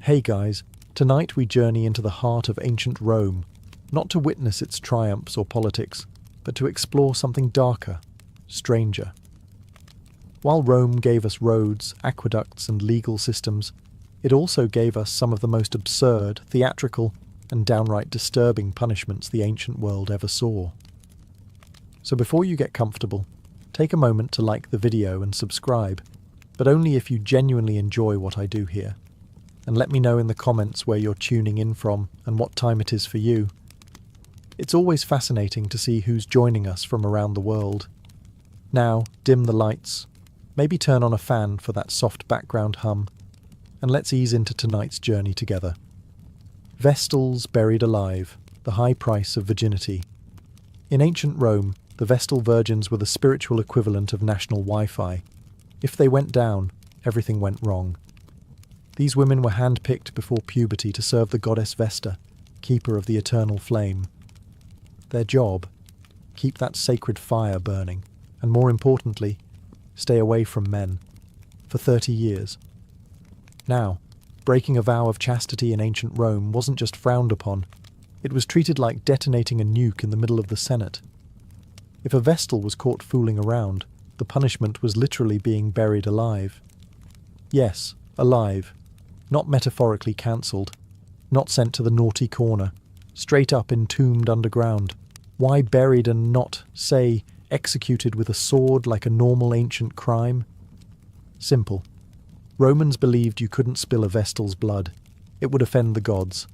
Hey guys, tonight we journey into the heart of ancient Rome, not to witness its triumphs or politics, but to explore something darker, stranger. While Rome gave us roads, aqueducts, and legal systems, it also gave us some of the most absurd, theatrical, and downright disturbing punishments the ancient world ever saw. So before you get comfortable, take a moment to like the video and subscribe, but only if you genuinely enjoy what I do here. And let me know in the comments where you're tuning in from and what time it is for you. It's always fascinating to see who's joining us from around the world. Now, dim the lights, maybe turn on a fan for that soft background hum, and let's ease into tonight's journey together. Vestals buried alive, the high price of virginity. In ancient Rome, the Vestal virgins were the spiritual equivalent of national Wi-Fi. If they went down, everything went wrong. These women were handpicked before puberty to serve the goddess Vesta, keeper of the eternal flame. Their job? Keep that sacred fire burning, and more importantly, stay away from men. For 30 years. Now, breaking a vow of chastity in ancient Rome wasn't just frowned upon, it was treated like detonating a nuke in the middle of the Senate. If a Vestal was caught fooling around, the punishment was literally being buried alive. Yes, alive. Not metaphorically cancelled, not sent to the naughty corner, straight up entombed underground. Why buried and not, say, executed with a sword like a normal ancient crime? Simple. Romans believed you couldn't spill a Vestal's blood. It would offend the gods.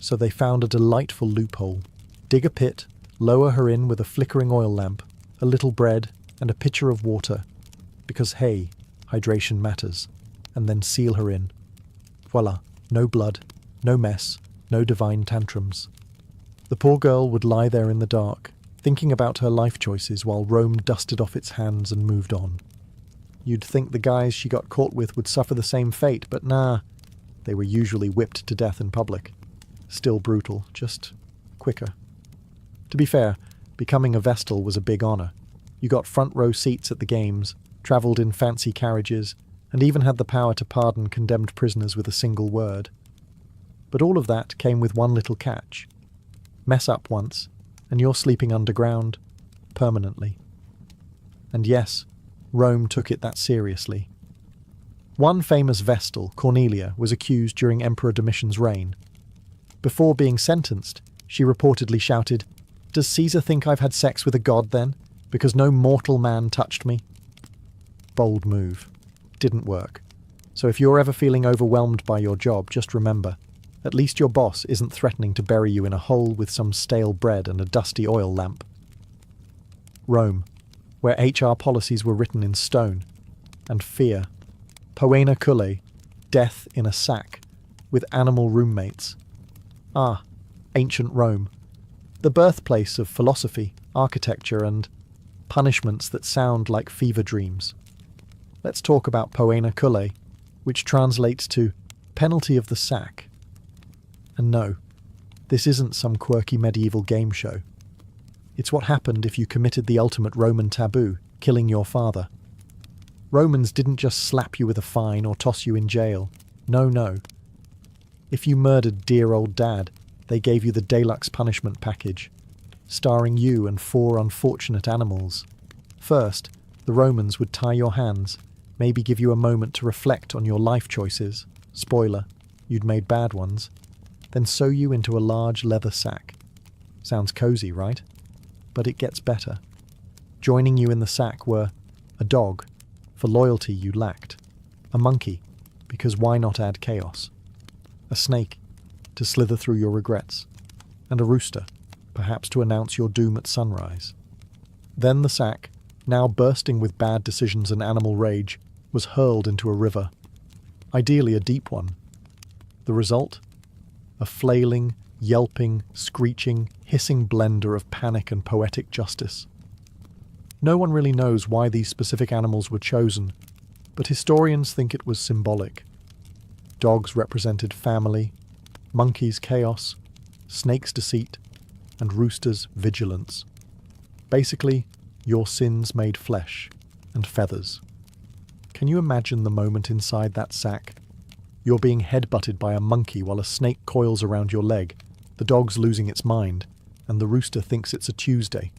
So they found a delightful loophole. Dig a pit, lower her in with a flickering oil lamp, a little bread, and a pitcher of water. Because hey, hydration matters. And then seal her in. Voila, no blood, no mess, no divine tantrums. The poor girl would lie there in the dark, thinking about her life choices while Rome dusted off its hands and moved on. You'd think the guys she got caught with would suffer the same fate, but nah. They were usually whipped to death in public. Still brutal, just quicker. To be fair, becoming a Vestal was a big honor. You got front row seats at the games, travelled in fancy carriages, and even had the power to pardon condemned prisoners with a single word. But all of that came with one little catch. Mess up once, and you're sleeping underground, permanently. And yes, Rome took it that seriously. One famous Vestal, Cornelia, was accused during Emperor Domitian's reign. Before being sentenced, she reportedly shouted, "Does Caesar think I've had sex with a god then? Because no mortal man touched me?" Bold move. Didn't work. So if you're ever feeling overwhelmed by your job, just remember, at least your boss isn't threatening to bury you in a hole with some stale bread and a dusty oil lamp. Rome, where HR policies were written in stone, and fear. Poena cullae, death in a sack, with animal roommates. Ah, ancient Rome, the birthplace of philosophy, architecture, and punishments that sound like fever dreams. Let's talk about poena cullae, which translates to penalty of the sack. And no, this isn't some quirky medieval game show. It's what happened if you committed the ultimate Roman taboo, killing your father. Romans didn't just slap you with a fine or toss you in jail. No. If you murdered dear old dad, they gave you the deluxe punishment package, starring you and 4 unfortunate animals. First, the Romans would tie your hands, maybe give you a moment to reflect on your life choices. Spoiler, you'd made bad ones. Then sew you into a large leather sack. Sounds cozy, right? But it gets better. Joining you in the sack were a dog, for loyalty you lacked, a monkey, because why not add chaos, a snake, to slither through your regrets, and a rooster, perhaps to announce your doom at sunrise. Then the sack, now bursting with bad decisions and animal rage, was hurled into a river, ideally a deep one. The result? A flailing, yelping, screeching, hissing blender of panic and poetic justice. No one really knows why these specific animals were chosen, but historians think it was symbolic. Dogs represented family, monkeys chaos, snakes deceit, and roosters vigilance. Basically, your sins made flesh and feathers. Can you imagine the moment inside that sack? You're being headbutted by a monkey while a snake coils around your leg, the dog's losing its mind, and the rooster thinks it's a Tuesday.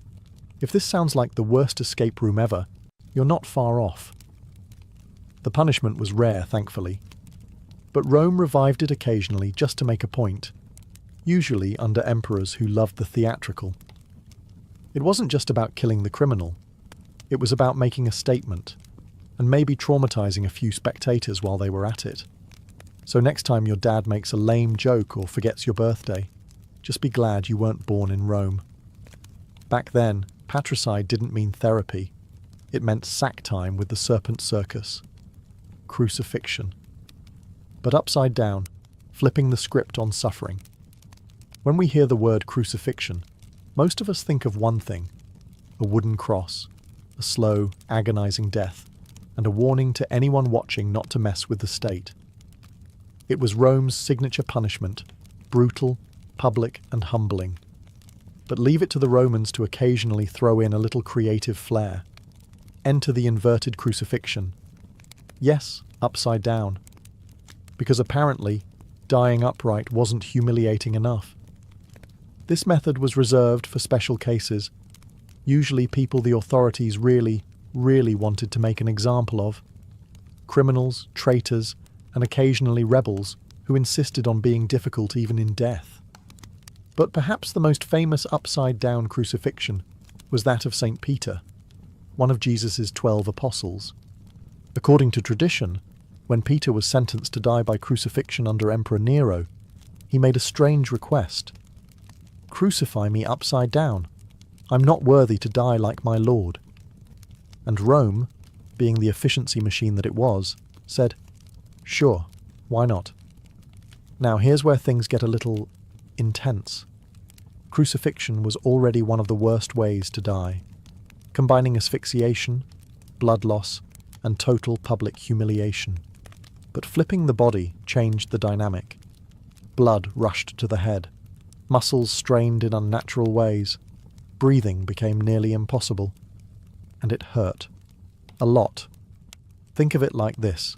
If this sounds like the worst escape room ever, you're not far off. The punishment was rare, thankfully, but Rome revived it occasionally just to make a point, usually under emperors who loved the theatrical. It wasn't just about killing the criminal, it was about making a statement, and maybe traumatizing a few spectators while they were at it. So next time your dad makes a lame joke or forgets your birthday, just be glad you weren't born in Rome. Back then, patricide didn't mean therapy. It meant sack time with the serpent circus. Crucifixion. But upside down, flipping the script on suffering. When we hear the word crucifixion, most of us think of one thing: a wooden cross, a slow, agonizing death, and a warning to anyone watching not to mess with the state. It was Rome's signature punishment, brutal, public, and humbling. But leave it to the Romans to occasionally throw in a little creative flair. Enter the inverted crucifixion. Yes, upside down. Because apparently, dying upright wasn't humiliating enough. This method was reserved for special cases, usually people the authorities really wanted to make an example of. Criminals, traitors, and occasionally rebels who insisted on being difficult even in death. But perhaps the most famous upside-down crucifixion was that of St. Peter, one of Jesus' 12 apostles. According to tradition, when Peter was sentenced to die by crucifixion under Emperor Nero, he made a strange request. "Crucify me upside down. I'm not worthy to die like my Lord." And Rome, being the efficiency machine that it was, said, "Sure, why not?" Now here's where things get a little intense. Crucifixion was already one of the worst ways to die, combining asphyxiation, blood loss, and total public humiliation. But flipping the body changed the dynamic. Blood rushed to the head, muscles strained in unnatural ways, breathing became nearly impossible, and it hurt. A lot. Think of it like this.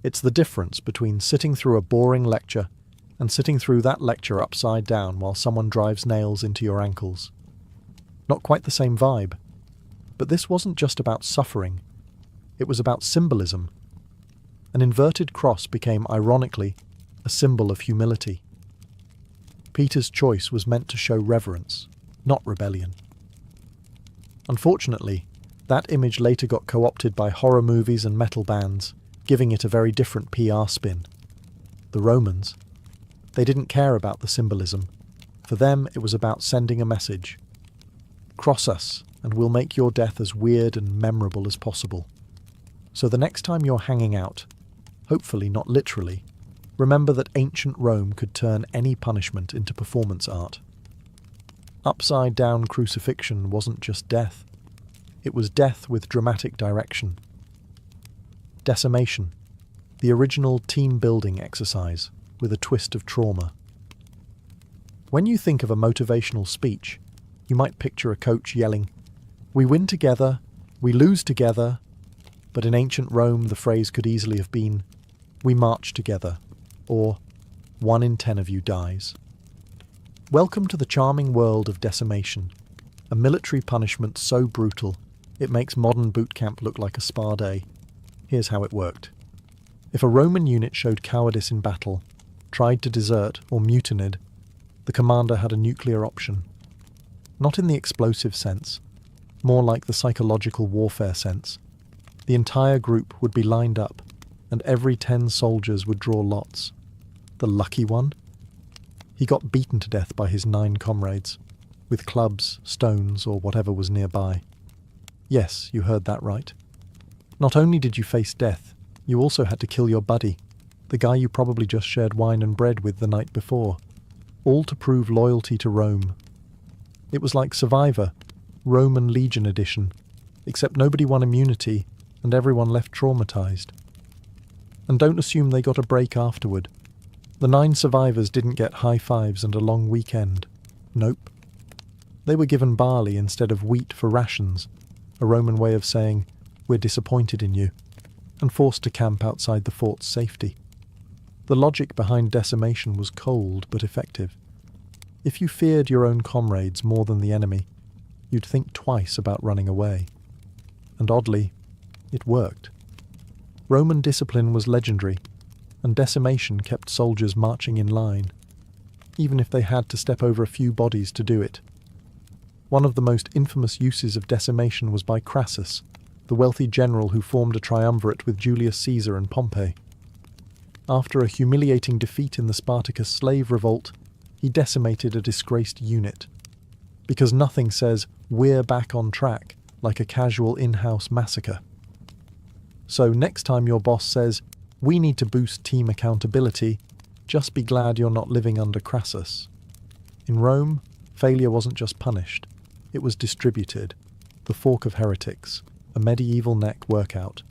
It's the difference between sitting through a boring lecture and sitting through that lecture upside down while someone drives nails into your ankles. Not quite the same vibe. But this wasn't just about suffering. It was about symbolism. An inverted cross became, ironically, a symbol of humility. Peter's choice was meant to show reverence, not rebellion. Unfortunately, that image later got co-opted by horror movies and metal bands, giving it a very different PR spin. The Romans, they didn't care about the symbolism. For them, it was about sending a message. Cross us, and we'll make your death as weird and memorable as possible. So the next time you're hanging out, hopefully not literally, remember that ancient Rome could turn any punishment into performance art. Upside-down crucifixion wasn't just death. It was death with dramatic direction. Decimation, the original team-building exercise with a twist of trauma. When you think of a motivational speech, you might picture a coach yelling, "We win together, we lose together," but in ancient Rome the phrase could easily have been, "We march together," or 1 in 10 of you dies. Welcome to the charming world of decimation, a military punishment so brutal it makes modern boot camp look like a spa day. Here's how it worked. If a Roman unit showed cowardice in battle, tried to desert, or mutinied, the commander had a nuclear option. Not in the explosive sense, more like the psychological warfare sense. The entire group would be lined up, and every 10 soldiers would draw lots. The lucky one? He got beaten to death by his 9 comrades, with clubs, stones, or whatever was nearby. Yes, you heard that right. Not only did you face death, you also had to kill your buddy, the guy you probably just shared wine and bread with the night before, all to prove loyalty to Rome. It was like Survivor, Roman Legion edition, except nobody won immunity and everyone left traumatized. And don't assume they got a break afterward. The 9 survivors didn't get high fives and a long weekend. Nope. They were given barley instead of wheat for rations, a Roman way of saying, "We're disappointed in you," and forced to camp outside the fort's safety. The logic behind decimation was cold but effective. If you feared your own comrades more than the enemy, you'd think twice about running away. And oddly, it worked. Roman discipline was legendary, and decimation kept soldiers marching in line, even if they had to step over a few bodies to do it. One of the most infamous uses of decimation was by Crassus, the wealthy general who formed a triumvirate with Julius Caesar and Pompey. After a humiliating defeat in the Spartacus slave revolt, he decimated a disgraced unit. Because nothing says, "we're back on track," like a casual in-house massacre. So next time your boss says, "we need to boost team accountability," just be glad you're not living under Crassus. In Rome, failure wasn't just punished, it was distributed. The fork of heretics, a medieval neck workout.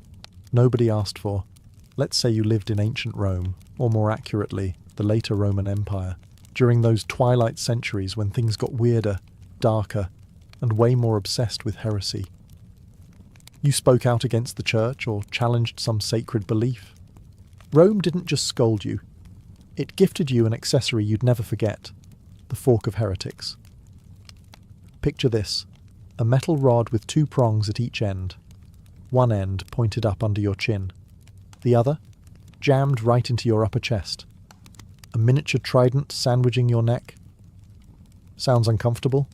Nobody asked for. Let's say you lived in ancient Rome, or more accurately, the later Roman Empire, during those twilight centuries when things got weirder, darker, and way more obsessed with heresy. You spoke out against the church or challenged some sacred belief. Rome didn't just scold you. It gifted you an accessory you'd never forget, the fork of heretics. Picture this, a metal rod with two prongs at each end. One end pointed up under your chin. The other, jammed right into your upper chest. A miniature trident sandwiching your neck. Sounds uncomfortable?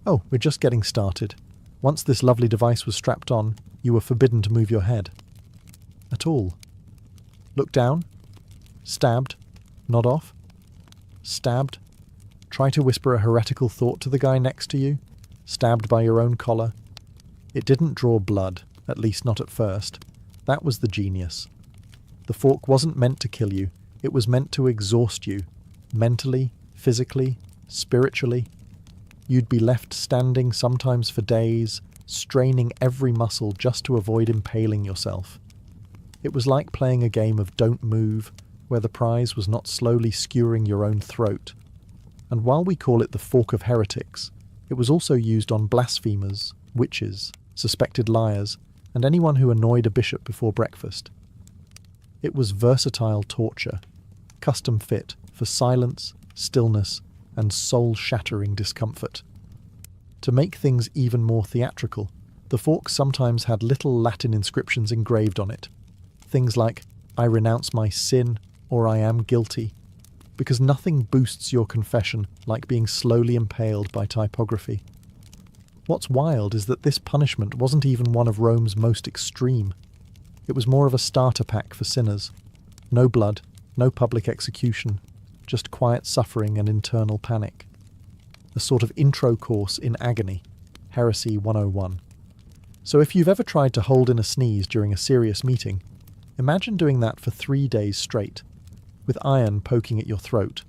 Oh, we're just getting started. Once this lovely device was strapped on, you were forbidden to move your head. At all. Look down. Stabbed. Nod off. Stabbed. Try to whisper a heretical thought to the guy next to you. Stabbed by your own collar. It didn't draw blood, at least not at first. That was the genius. The fork wasn't meant to kill you. It was meant to exhaust you. Mentally, physically, spiritually. You'd be left standing sometimes for days, straining every muscle just to avoid impaling yourself. It was like playing a game of Don't Move, where the prize was not slowly skewering your own throat. And while we call it the fork of heretics, it was also used on blasphemers, witches, suspected liars, and anyone who annoyed a bishop before breakfast. It was versatile torture, custom fit for silence, stillness, and soul-shattering discomfort. To make things even more theatrical, the fork sometimes had little Latin inscriptions engraved on it. Things like, "I renounce my sin," or "I am guilty," because nothing boosts your confession like being slowly impaled by typography. What's wild is that this punishment wasn't even one of Rome's most extreme. It was more of a starter pack for sinners. No blood, no public execution, just quiet suffering and internal panic. A sort of intro course in agony, Heresy 101. So if you've ever tried to hold in a sneeze during a serious meeting, imagine doing that for 3 days straight, with iron poking at your throat.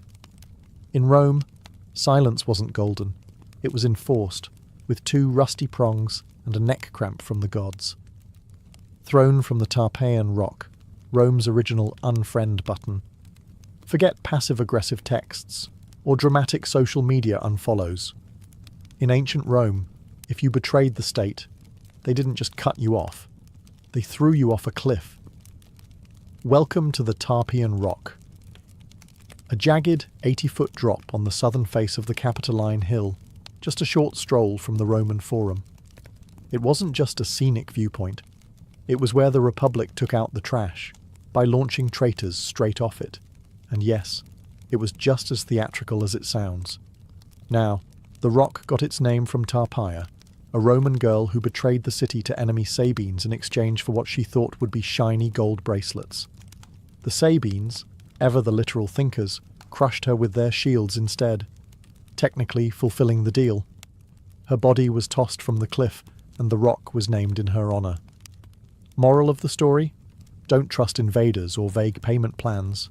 In Rome, silence wasn't golden. It was enforced, with 2 rusty prongs and a neck cramp from the gods. Thrown from the Tarpeian rock, Rome's original unfriend button. Forget passive-aggressive texts or dramatic social media unfollows. In ancient Rome, if you betrayed the state, they didn't just cut you off. They threw you off a cliff. Welcome to the Tarpeian Rock. A jagged 80-foot drop on the southern face of the Capitoline Hill, just a short stroll from the Roman Forum. It wasn't just a scenic viewpoint. It was where the Republic took out the trash, by launching traitors straight off it. And yes, it was just as theatrical as it sounds. Now, the rock got its name from Tarpeia, a Roman girl who betrayed the city to enemy Sabines in exchange for what she thought would be shiny gold bracelets. The Sabines, ever the literal thinkers, crushed her with their shields instead, technically fulfilling the deal. Her body was tossed from the cliff, and the rock was named in her honour. Moral of the story? Don't trust invaders or vague payment plans.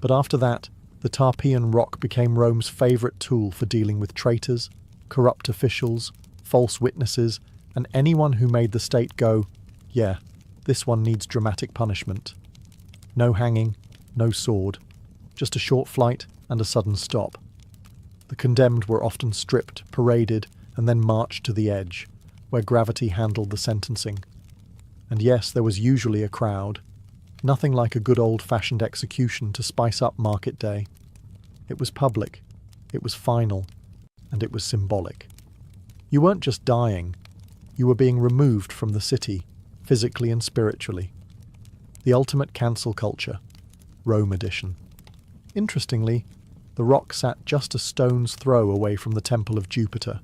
But after that, the Tarpeian Rock became Rome's favourite tool for dealing with traitors, corrupt officials, false witnesses, and anyone who made the state go, "Yeah, this one needs dramatic punishment." No hanging, no sword, just a short flight and a sudden stop. The condemned were often stripped, paraded, and then marched to the edge, where gravity handled the sentencing. And yes, there was usually a crowd. Nothing like a good old-fashioned execution to spice up market day. It was public, it was final, and it was symbolic. You weren't just dying, you were being removed from the city, physically and spiritually. The ultimate cancel culture, Rome edition. Interestingly, the rock sat just a stone's throw away from the temple of Jupiter,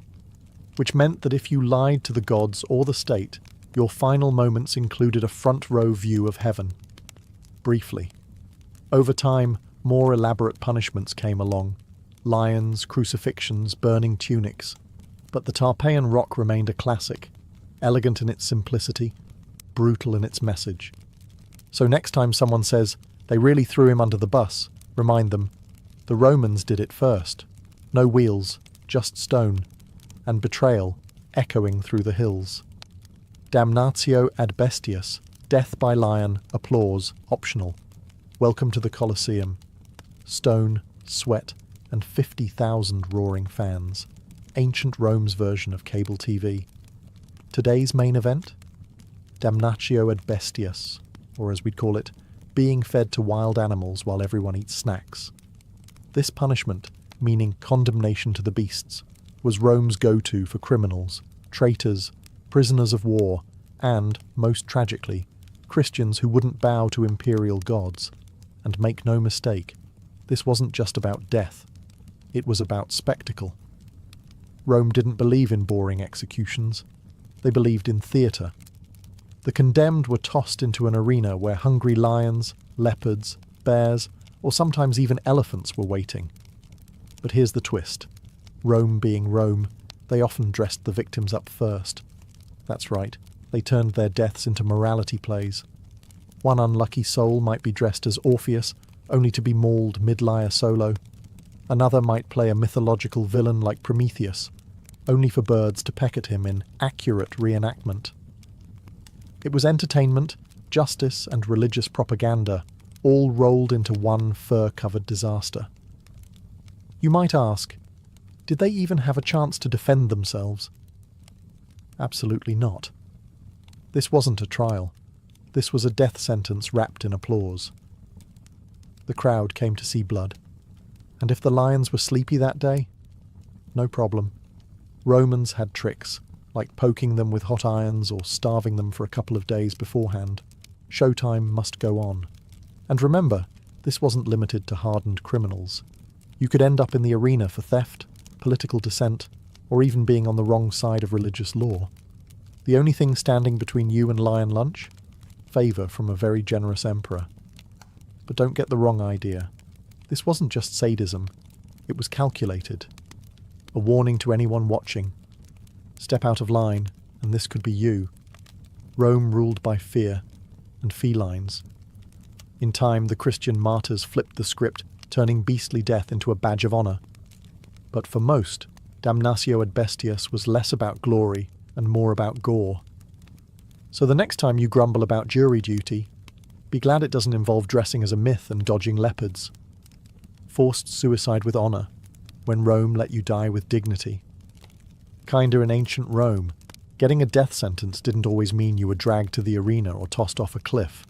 which meant that if you lied to the gods or the state, your final moments included a front-row view of heaven. Briefly. Over time, more elaborate punishments came along. Lions, crucifixions, burning tunics. But the Tarpeian rock remained a classic, elegant in its simplicity, brutal in its message. So next time someone says, they really threw him under the bus, remind them, the Romans did it first. No wheels, just stone, and betrayal echoing through the hills. Damnatio ad bestias, death by lion, applause, optional. Welcome to the Colosseum. Stone, sweat, and 50,000 roaring fans. Ancient Rome's version of cable TV. Today's main event? Damnatio ad bestias, or as we'd call it, being fed to wild animals while everyone eats snacks. This punishment, meaning condemnation to the beasts, was Rome's go-to for criminals, traitors, prisoners of war, and, most tragically, Christians who wouldn't bow to imperial gods. And make no mistake, this wasn't just about death. It was about spectacle. Rome didn't believe in boring executions. They believed in theatre. The condemned were tossed into an arena where hungry lions, leopards, bears, or sometimes even elephants were waiting. But here's the twist. Rome being Rome, they often dressed the victims up first. That's right, they turned their deaths into morality plays. One unlucky soul might be dressed as Orpheus, only to be mauled mid-lyre solo. Another might play a mythological villain like Prometheus, only for birds to peck at him in accurate reenactment. It was entertainment, justice, and religious propaganda, all rolled into one fur-covered disaster. You might ask, did they even have a chance to defend themselves? Absolutely not. This wasn't a trial. This was a death sentence wrapped in applause. The crowd came to see blood. And if the lions were sleepy that day, no problem. Romans had tricks, like poking them with hot irons or starving them for a couple of days beforehand. Showtime must go on. And remember, this wasn't limited to hardened criminals. You could end up in the arena for theft, political dissent, or even being on the wrong side of religious law. The only thing standing between you and lion lunch? Favour from a very generous emperor. But don't get the wrong idea. This wasn't just sadism. It was calculated. A warning to anyone watching. Step out of line, and this could be you. Rome ruled by fear and felines. In time, the Christian martyrs flipped the script, turning beastly death into a badge of honour. But for most, damnatio ad bestias was less about glory and more about gore. So the next time you grumble about jury duty, be glad it doesn't involve dressing as a myth and dodging leopards. Forced suicide with honour, when Rome let you die with dignity. Kinda in ancient Rome, getting a death sentence didn't always mean you were dragged to the arena or tossed off a cliff.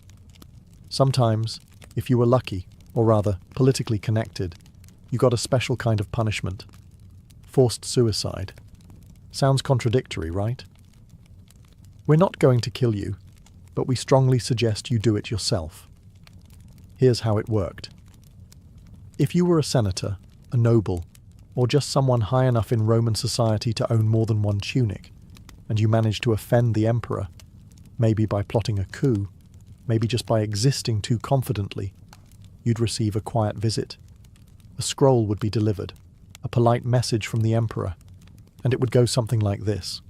Sometimes, if you were lucky, or rather, politically connected, you got a special kind of punishment. Forced suicide. Sounds contradictory, right? We're not going to kill you, but we strongly suggest you do it yourself. Here's how it worked. If you were a senator, a noble, or just someone high enough in Roman society to own more than one tunic, and you managed to offend the emperor, maybe by plotting a coup, maybe just by existing too confidently, you'd receive a quiet visit. A scroll would be delivered, a polite message from the emperor, and it would go something like this.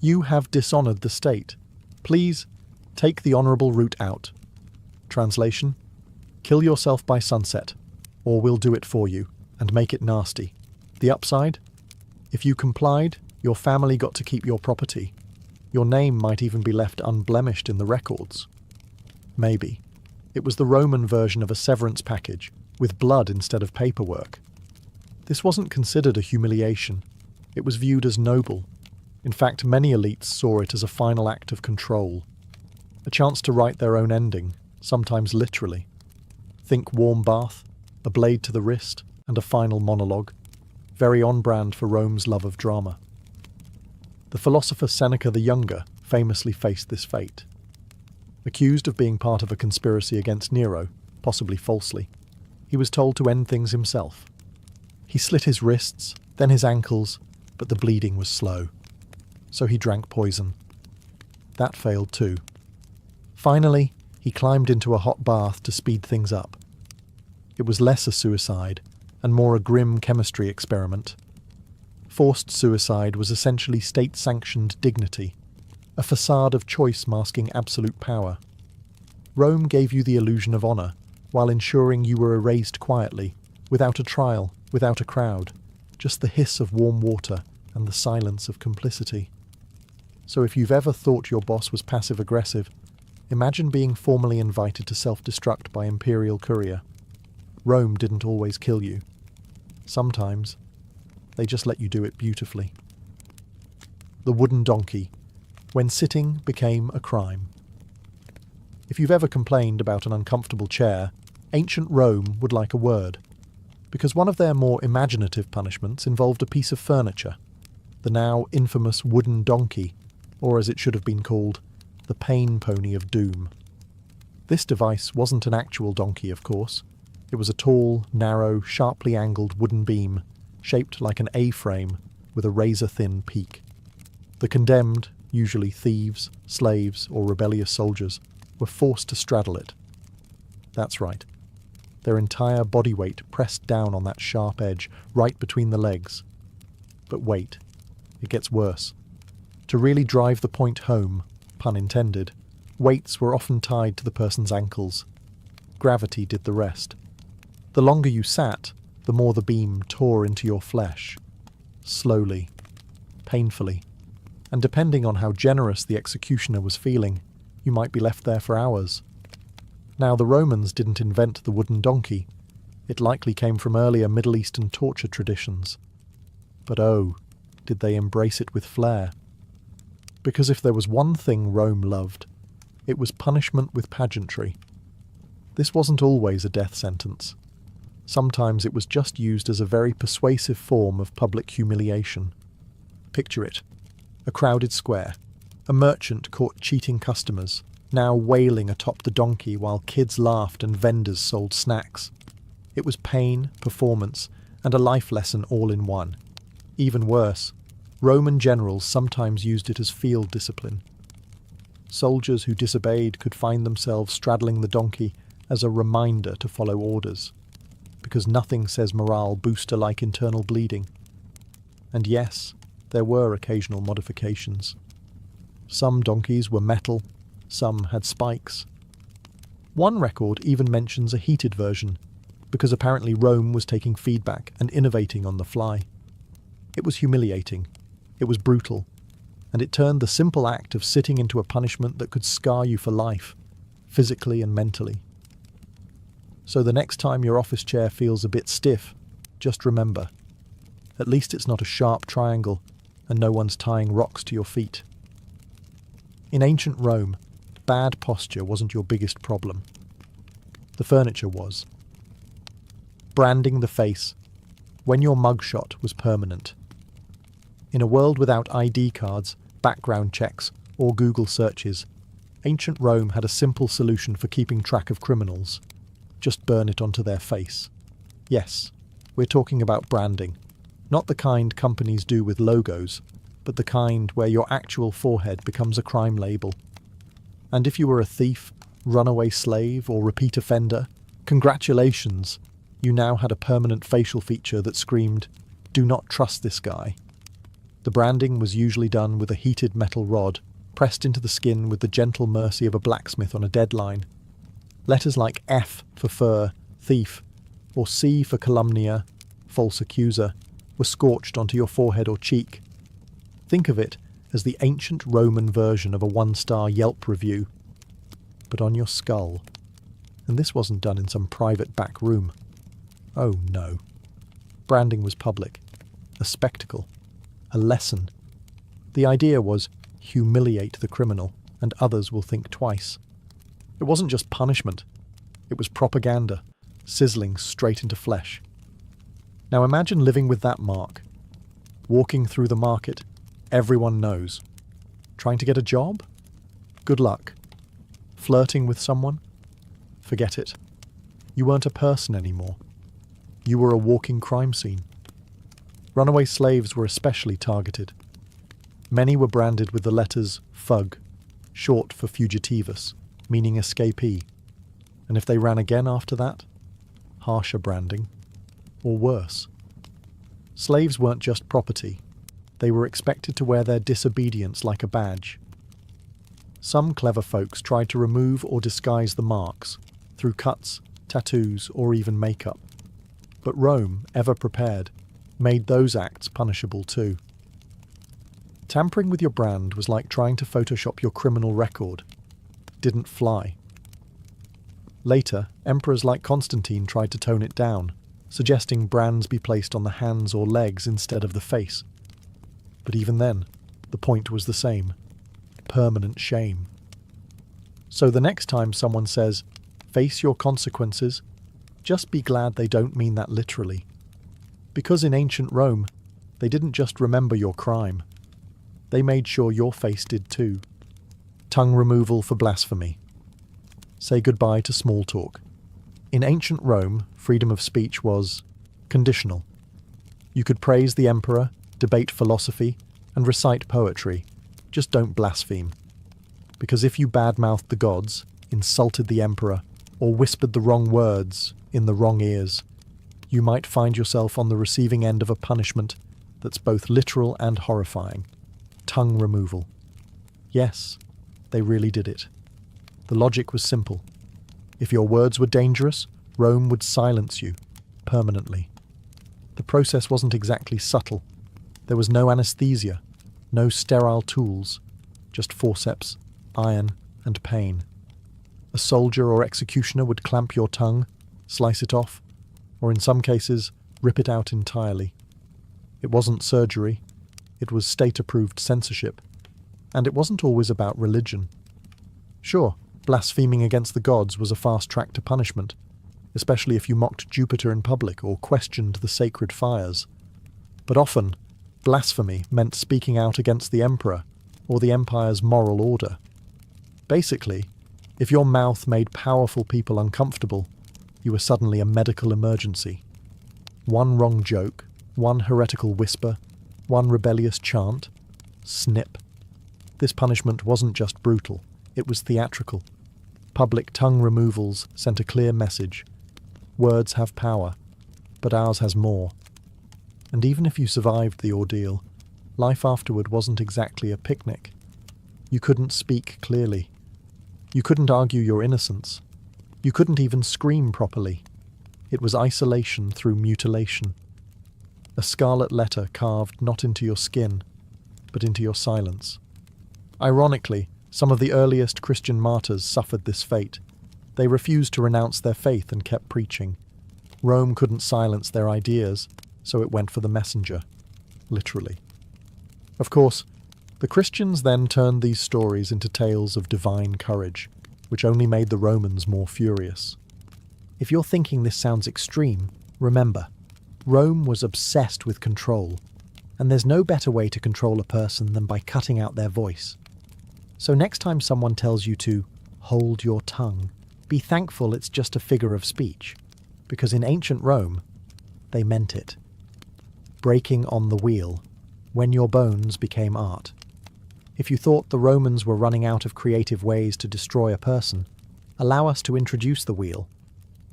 You have dishonoured the state. Please, take the honourable route out. Translation: kill yourself by sunset, or we'll do it for you, and make it nasty. The upside? If you complied, your family got to keep your property. Your name might even be left unblemished in the records. Maybe. It was the Roman version of a severance package, with blood instead of paperwork. This wasn't considered a humiliation. It was viewed as noble. In fact, many elites saw it as a final act of control. A chance to write their own ending, sometimes literally. Think warm bath, a blade to the wrist, and a final monologue, very on brand for Rome's love of drama. The philosopher Seneca the Younger famously faced this fate. Accused of being part of a conspiracy against Nero, possibly falsely, he was told to end things himself. He slit his wrists, then his ankles, but the bleeding was slow. So he drank poison. That failed too. Finally, he climbed into a hot bath to speed things up. It was less a suicide, and more a grim chemistry experiment. Forced suicide was essentially state-sanctioned dignity, a facade of choice masking absolute power. Rome gave you the illusion of honour, while ensuring you were erased quietly, without a trial, without a crowd, just the hiss of warm water and the silence of complicity. So if you've ever thought your boss was passive-aggressive, imagine being formally invited to self-destruct by imperial courier. Rome didn't always kill you. Sometimes, they just let you do it beautifully. The wooden donkey, when sitting became a crime. If you've ever complained about an uncomfortable chair, ancient Rome would like a word, because one of their more imaginative punishments involved a piece of furniture, the now infamous wooden donkey, or as it should have been called, the pain pony of doom. This device wasn't an actual donkey, of course. It was a tall, narrow, sharply angled wooden beam, shaped like an A-frame with a razor-thin peak. The condemned, usually thieves, slaves, or rebellious soldiers, were forced to straddle it. That's right. Their entire body weight pressed down on that sharp edge, right between the legs. But wait, it gets worse. To really drive the point home, pun intended, weights were often tied to the person's ankles. Gravity did the rest. The longer you sat, the more the beam tore into your flesh. Slowly, painfully, and depending on how generous the executioner was feeling, you might be left there for hours. Now, the Romans didn't invent the wooden donkey. It likely came from earlier Middle Eastern torture traditions. But oh, did they embrace it with flair. Because if there was one thing Rome loved, it was punishment with pageantry. This wasn't always a death sentence. Sometimes it was just used as a very persuasive form of public humiliation. Picture it. A crowded square. A merchant caught cheating customers, now wailing atop the donkey while kids laughed and vendors sold snacks. It was pain, performance, and a life lesson all in one. Even worse, Roman generals sometimes used it as field discipline. Soldiers who disobeyed could find themselves straddling the donkey as a reminder to follow orders, because nothing says morale booster like internal bleeding. And yes, there were occasional modifications. Some donkeys were metal, some had spikes. One record even mentions a heated version, because apparently Rome was taking feedback and innovating on the fly. It was humiliating, it was brutal, and it turned the simple act of sitting into a punishment that could scar you for life, physically and mentally. So the next time your office chair feels a bit stiff, just remember, at least it's not a sharp triangle and no one's tying rocks to your feet. In ancient Rome, bad posture wasn't your biggest problem. The furniture was. Branding the face, when your mugshot was permanent. In a world without ID cards, background checks, or Google searches, ancient Rome had a simple solution for keeping track of criminals. Just burn it onto their face. Yes, we're talking about branding. Not the kind companies do with logos, but the kind where your actual forehead becomes a crime label. And if you were a thief, runaway slave, or repeat offender, congratulations! You now had a permanent facial feature that screamed, "Do not trust this guy." The branding was usually done with a heated metal rod, pressed into the skin with the gentle mercy of a blacksmith on a deadline. Letters like F for fur, thief, or C for calumnia, false accuser, were scorched onto your forehead or cheek. Think of it as the ancient Roman version of a one-star Yelp review, but on your skull. And this wasn't done in some private back room. Oh no. Branding was public, a spectacle, a lesson. The idea was humiliate the criminal, and others will think twice. It wasn't just punishment. It was propaganda, sizzling straight into flesh. Now imagine living with that mark. Walking through the market, everyone knows. Trying to get a job? Good luck. Flirting with someone? Forget it. You weren't a person anymore. You were a walking crime scene. Runaway slaves were especially targeted. Many were branded with the letters FUG, short for fugitivus, meaning escapee. And if they ran again after that, harsher branding, or worse. Slaves weren't just property. They were expected to wear their disobedience like a badge. Some clever folks tried to remove or disguise the marks through cuts, tattoos, or even makeup. But Rome, ever prepared, made those acts punishable too. Tampering with your brand was like trying to Photoshop your criminal record. Didn't fly. Later, emperors like Constantine tried to tone it down, suggesting brands be placed on the hands or legs instead of the face. But even then, the point was the same: permanent shame. So the next time someone says, "Face your consequences," just be glad they don't mean that literally. Because in ancient Rome, they didn't just remember your crime. They made sure your face did too. Tongue removal for blasphemy. Say goodbye to small talk. In ancient Rome, freedom of speech was conditional. You could praise the emperor, debate philosophy, and recite poetry. Just don't blaspheme. Because if you badmouthed the gods, insulted the emperor, or whispered the wrong words in the wrong ears, you might find yourself on the receiving end of a punishment that's both literal and horrifying. Tongue removal. Yes, they really did it. The logic was simple. If your words were dangerous, Rome would silence you, permanently. The process wasn't exactly subtle. There was no anesthesia, no sterile tools, just forceps, iron, and pain. A soldier or executioner would clamp your tongue, slice it off, or in some cases, rip it out entirely. It wasn't surgery. It was state-approved censorship. And it wasn't always about religion. Sure, blaspheming against the gods was a fast track to punishment, especially if you mocked Jupiter in public or questioned the sacred fires. But often, blasphemy meant speaking out against the emperor or the empire's moral order. Basically, if your mouth made powerful people uncomfortable, you were suddenly a medical emergency. One wrong joke, one heretical whisper, one rebellious chant, snip. This punishment wasn't just brutal, it was theatrical. Public tongue removals sent a clear message. Words have power, but ours has more. And even if you survived the ordeal, life afterward wasn't exactly a picnic. You couldn't speak clearly. You couldn't argue your innocence. You couldn't even scream properly. It was isolation through mutilation. A scarlet letter carved not into your skin, but into your silence. Ironically, some of the earliest Christian martyrs suffered this fate. They refused to renounce their faith and kept preaching. Rome couldn't silence their ideas, so it went for the messenger, literally. Of course, the Christians then turned these stories into tales of divine courage, which only made the Romans more furious. If you're thinking this sounds extreme, remember, Rome was obsessed with control, and there's no better way to control a person than by cutting out their voice. So next time someone tells you to hold your tongue, be thankful it's just a figure of speech, because in ancient Rome, they meant it. Breaking on the wheel, when your bones became art. If you thought the Romans were running out of creative ways to destroy a person, allow us to introduce the wheel,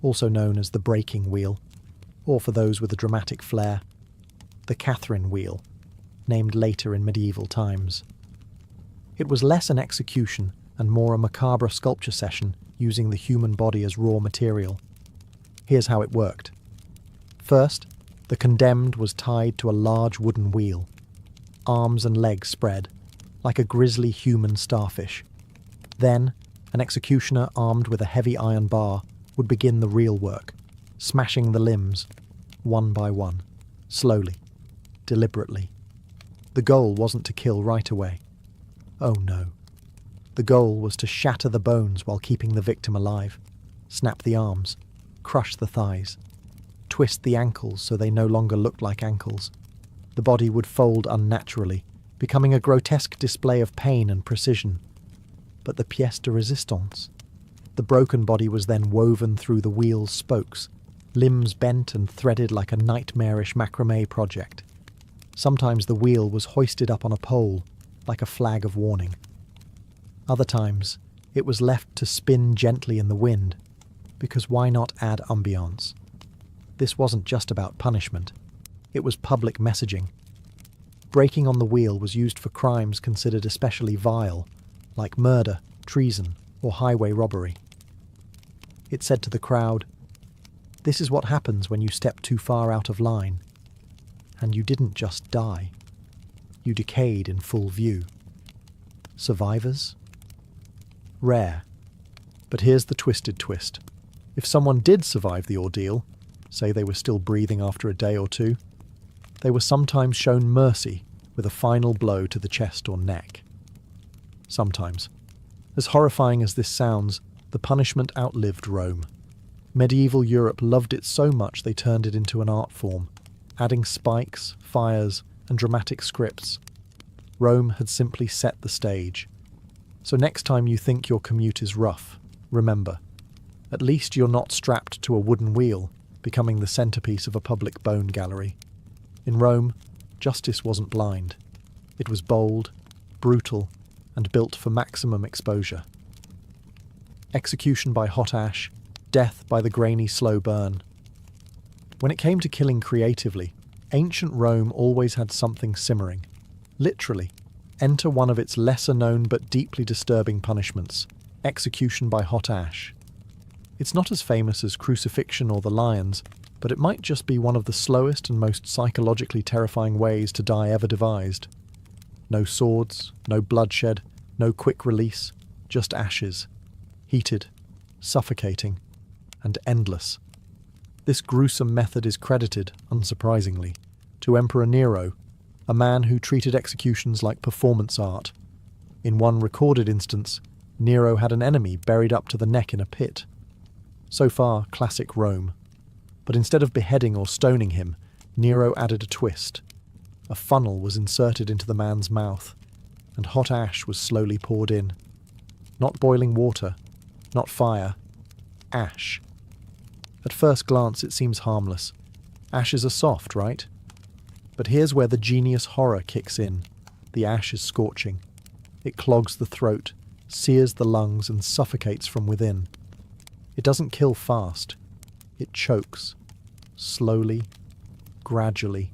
also known as the breaking wheel, or for those with a dramatic flair, the Catherine wheel, named later in medieval times. It was less an execution and more a macabre sculpture session using the human body as raw material. Here's how it worked. First, the condemned was tied to a large wooden wheel, arms and legs spread, like a grisly human starfish. Then, an executioner armed with a heavy iron bar would begin the real work, smashing the limbs, one by one, slowly, deliberately. The goal wasn't to kill right away. Oh no. The goal was to shatter the bones while keeping the victim alive, snap the arms, crush the thighs, twist the ankles so they no longer looked like ankles. The body would fold unnaturally, becoming a grotesque display of pain and precision. But the pièce de résistance. The broken body was then woven through the wheel's spokes, limbs bent and threaded like a nightmarish macrame project. Sometimes the wheel was hoisted up on a pole, like a flag of warning. Other times, it was left to spin gently in the wind, because why not add ambiance? This wasn't just about punishment. It was public messaging. Breaking on the wheel was used for crimes considered especially vile, like murder, treason, or highway robbery. It said to the crowd, "This is what happens when you step too far out of line. And you didn't just die. You decayed in full view." Survivors? Rare. But here's the twisted twist. If someone did survive the ordeal, say they were still breathing after a day or two, they were sometimes shown mercy with a final blow to the chest or neck. Sometimes. As horrifying as this sounds, the punishment outlived Rome. Medieval Europe loved it so much they turned it into an art form, adding spikes, fires, and dramatic scripts. Rome had simply set the stage. So next time you think your commute is rough, remember, at least you're not strapped to a wooden wheel, becoming the centerpiece of a public bone gallery. In Rome, justice wasn't blind. It was bold, brutal, and built for maximum exposure. Execution by hot ash, death by the grainy slow burn. When it came to killing creatively, ancient Rome always had something simmering. Literally, enter one of its lesser-known but deeply disturbing punishments, execution by hot ash. It's not as famous as crucifixion or the lions, but it might just be one of the slowest and most psychologically terrifying ways to die ever devised. No swords, no bloodshed, no quick release, just ashes. Heated, suffocating, and endless. This gruesome method is credited, unsurprisingly, to Emperor Nero, a man who treated executions like performance art. In one recorded instance, Nero had an enemy buried up to the neck in a pit. So far, classic Rome. But instead of beheading or stoning him, Nero added a twist. A funnel was inserted into the man's mouth, and hot ash was slowly poured in. Not boiling water, not fire, ash. At first glance it seems harmless. Ashes are soft, right? But here's where the genius horror kicks in. The ash is scorching. It clogs the throat, sears the lungs, and suffocates from within. It doesn't kill fast. It chokes. Slowly, gradually.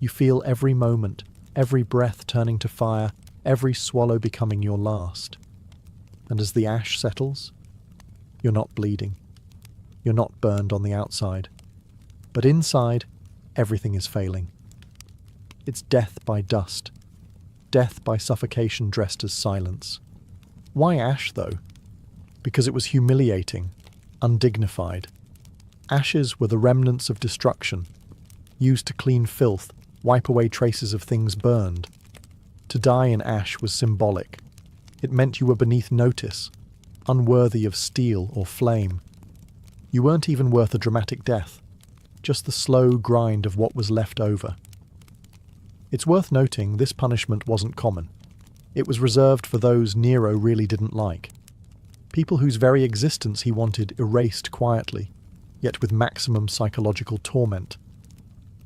You feel every moment, every breath turning to fire, every swallow becoming your last. And as the ash settles, you're not bleeding. You're not burned on the outside. But inside, everything is failing. It's death by dust. Death by suffocation dressed as silence. Why ash, though? Because it was humiliating, undignified. Ashes were the remnants of destruction, used to clean filth, wipe away traces of things burned. To die in ash was symbolic. It meant you were beneath notice, unworthy of steel or flame. You weren't even worth a dramatic death, just the slow grind of what was left over. It's worth noting this punishment wasn't common. It was reserved for those Nero really didn't like. People whose very existence he wanted erased quietly, yet with maximum psychological torment.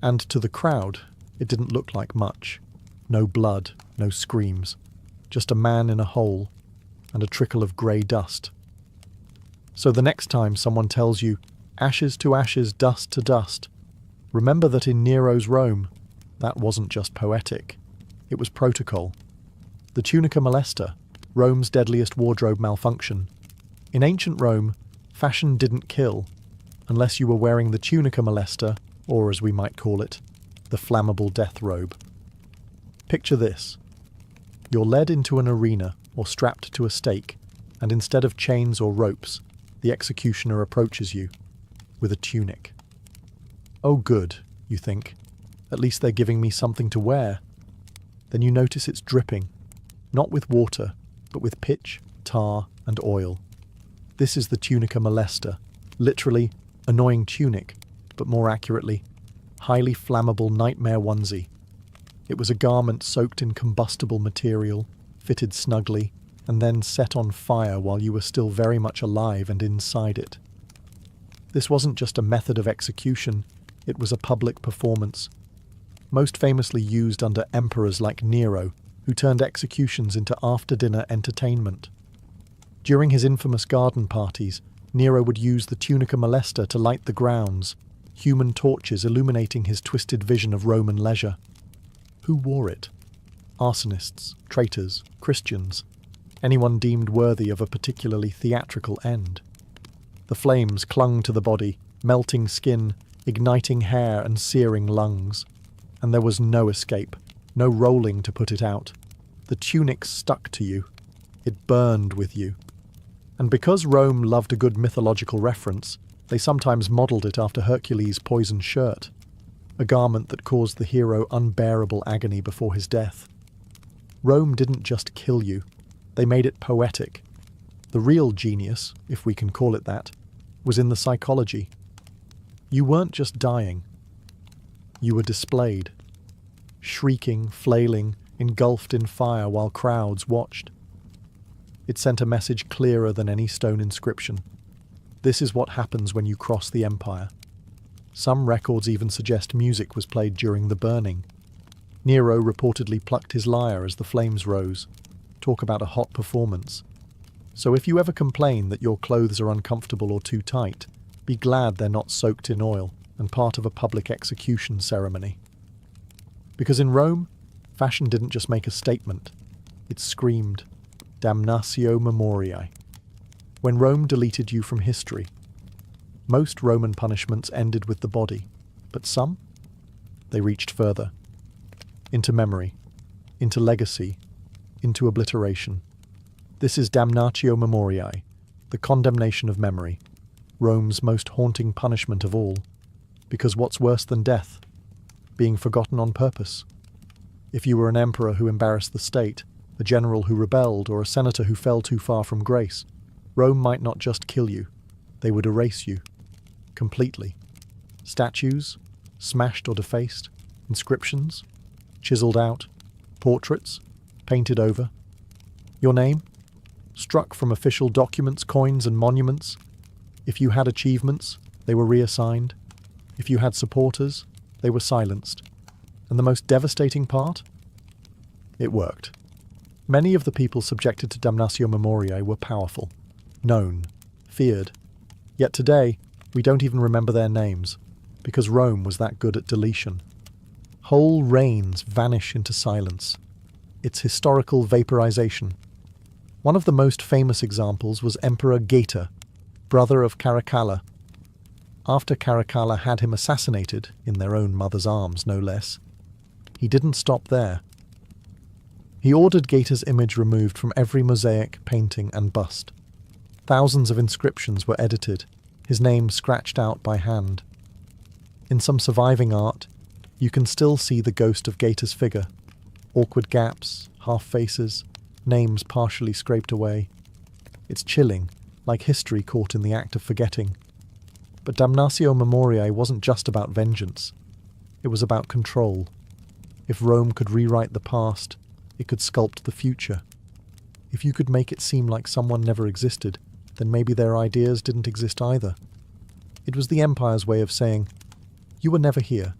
And to the crowd, it didn't look like much. No blood, no screams. Just a man in a hole, and a trickle of grey dust. So the next time someone tells you, ashes to ashes, dust to dust, remember that in Nero's Rome, that wasn't just poetic. It was protocol. The tunica molesta, Rome's deadliest wardrobe malfunction. In ancient Rome, fashion didn't kill, unless you were wearing the tunica molesta, or as we might call it, the flammable death robe. Picture this. You're led into an arena or strapped to a stake, and instead of chains or ropes, the executioner approaches you with a tunic. Oh good, you think. At least they're giving me something to wear. Then you notice it's dripping, not with water, but with pitch, tar, and oil. This is the tunica molesta, literally annoying tunic, but more accurately, highly flammable nightmare onesie. It was a garment soaked in combustible material, fitted snugly, and then set on fire while you were still very much alive and inside it. This wasn't just a method of execution, it was a public performance, most famously used under emperors like Nero, who turned executions into after-dinner entertainment. During his infamous garden parties, Nero would use the tunica molesta to light the grounds, human torches illuminating his twisted vision of Roman leisure. Who wore it? Arsonists, traitors, Christians, anyone deemed worthy of a particularly theatrical end. The flames clung to the body, melting skin, igniting hair and searing lungs. And there was no escape, no rolling to put it out. The tunic stuck to you. It burned with you. And because Rome loved a good mythological reference, they sometimes modelled it after Hercules' poison shirt, a garment that caused the hero unbearable agony before his death. Rome didn't just kill you, they made it poetic. The real genius, if we can call it that, was in the psychology. You weren't just dying. You were displayed, shrieking, flailing, engulfed in fire while crowds watched. It sent a message clearer than any stone inscription. This is what happens when you cross the empire. Some records even suggest music was played during the burning. Nero reportedly plucked his lyre as the flames rose. Talk about a hot performance. So if you ever complain that your clothes are uncomfortable or too tight, be glad they're not soaked in oil and part of a public execution ceremony. Because in Rome, fashion didn't just make a statement, it screamed, damnatio memoriae. When Rome deleted you from history, most Roman punishments ended with the body, but some, they reached further, into memory, into legacy, into obliteration. This is damnatio memoriae, the condemnation of memory, Rome's most haunting punishment of all, because what's worse than death? Being forgotten on purpose. If you were an emperor who embarrassed the state, a general who rebelled, or a senator who fell too far from grace, Rome might not just kill you, they would erase you. Completely. Statues, smashed or defaced, inscriptions, chiseled out, portraits, painted over. Your name? Struck from official documents, coins, and monuments. If you had achievements, they were reassigned. If you had supporters, they were silenced. And the most devastating part? It worked. Many of the people subjected to damnatio memoriae were powerful, known, feared. Yet today, we don't even remember their names, because Rome was that good at deletion. Whole reigns vanish into silence. It's historical vaporization. One of the most famous examples was Emperor Geta, brother of Caracalla. After Caracalla had him assassinated, in their own mother's arms no less, he didn't stop there. He ordered Geta's image removed from every mosaic, painting, and bust. Thousands of inscriptions were edited, his name scratched out by hand. In some surviving art, you can still see the ghost of Geta's figure, awkward gaps, half faces, names partially scraped away. It's chilling, like history caught in the act of forgetting. But damnatio memoriae wasn't just about vengeance. It was about control. If Rome could rewrite the past, it could sculpt the future. If you could make it seem like someone never existed, then maybe their ideas didn't exist either. It was the empire's way of saying, you were never here,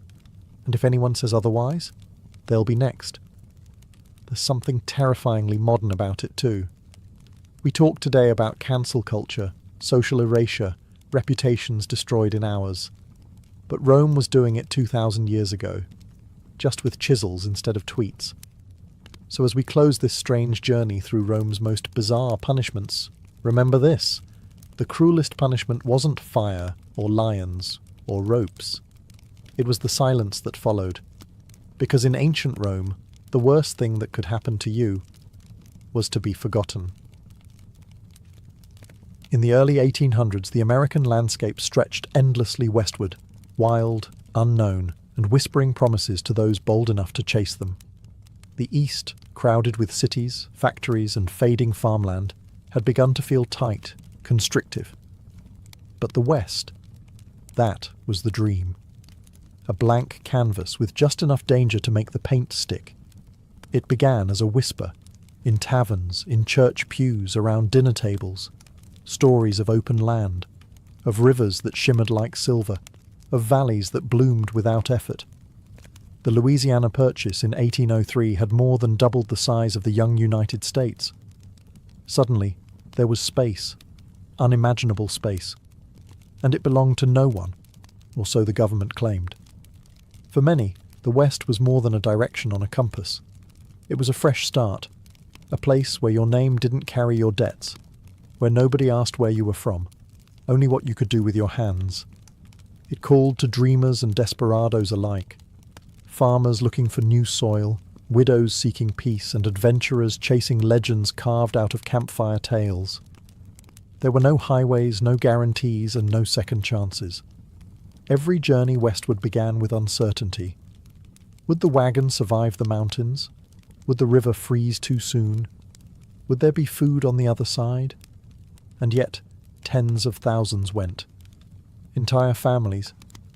and if anyone says otherwise, they'll be next. There's something terrifyingly modern about it too. We talk today about cancel culture, social erasure, reputations destroyed in hours. But Rome was doing it 2,000 years ago, just with chisels instead of tweets. So as we close this strange journey through Rome's most bizarre punishments, remember this: the cruelest punishment wasn't fire, or lions, or ropes. It was the silence that followed. Because in ancient Rome, the worst thing that could happen to you was to be forgotten. In the early 1800s, the American landscape stretched endlessly westward, wild, unknown, and whispering promises to those bold enough to chase them. The East, crowded with cities, factories, and fading farmland, had begun to feel tight, constrictive. But the West, that was the dream. A blank canvas with just enough danger to make the paint stick. It began as a whisper, in taverns, in church pews, around dinner tables. Stories of open land, of rivers that shimmered like silver, of valleys that bloomed without effort. The Louisiana Purchase in 1803 had more than doubled the size of the young United States. Suddenly, there was space, unimaginable space, and it belonged to no one, or so the government claimed. For many, the West was more than a direction on a compass. It was a fresh start, a place where your name didn't carry your debts, where nobody asked where you were from, only what you could do with your hands. It called to dreamers and desperados alike, farmers looking for new soil, widows seeking peace, and adventurers chasing legends carved out of campfire tales. There were no highways, no guarantees, and no second chances. Every journey westward began with uncertainty. Would the wagon survive the mountains? Would the river freeze too soon? Would there be food on the other side? And yet, tens of thousands went. Entire families,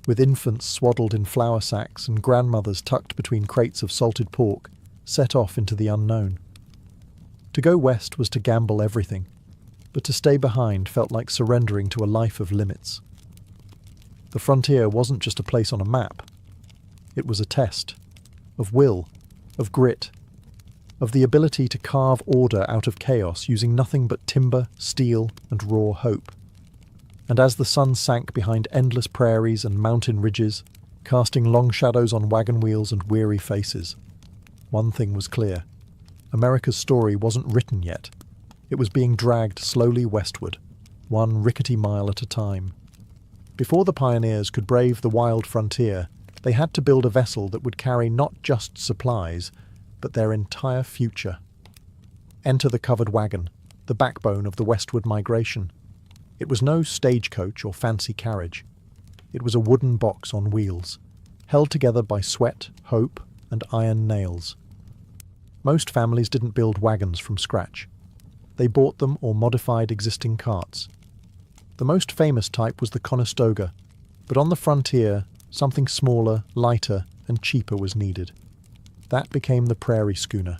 with infants swaddled in flour sacks and grandmothers tucked between crates of salted pork, set off into the unknown. To go west was to gamble everything, but to stay behind felt like surrendering to a life of limits. The frontier wasn't just a place on a map. It was a test, of will, of grit, of the ability to carve order out of chaos using nothing but timber, steel, and raw hope. And as the sun sank behind endless prairies and mountain ridges, casting long shadows on wagon wheels and weary faces, one thing was clear. America's story wasn't written yet. It was being dragged slowly westward, one rickety mile at a time. Before the pioneers could brave the wild frontier, they had to build a vessel that would carry not just supplies, but their entire future. Enter the covered wagon, the backbone of the westward migration. It was no stagecoach or fancy carriage. It was a wooden box on wheels, held together by sweat, hope, and iron nails. Most families didn't build wagons from scratch. They bought them or modified existing carts. The most famous type was the Conestoga, but on the frontier, something smaller, lighter, and cheaper was needed. That became the prairie schooner,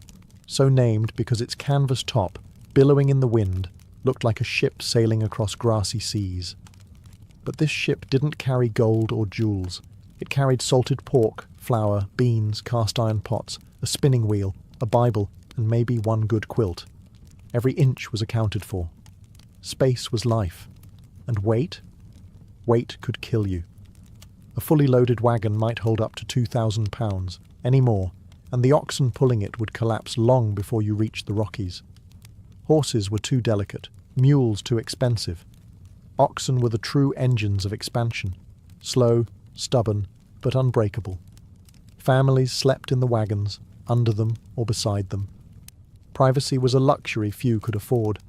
so named because its canvas top, billowing in the wind, looked like a ship sailing across grassy seas. But this ship didn't carry gold or jewels. It carried salted pork, flour, beans, cast-iron pots, a spinning wheel, a Bible, and maybe one good quilt. Every inch was accounted for. Space was life. And weight? Weight could kill you. A fully loaded wagon might hold up to 2,000 pounds, any more, and the oxen pulling it would collapse long before you reached the Rockies. Horses were too delicate, mules too expensive. Oxen were the true engines of expansion, slow, stubborn, but unbreakable. Families slept in the wagons, under them or beside them. Privacy was a luxury few could afford.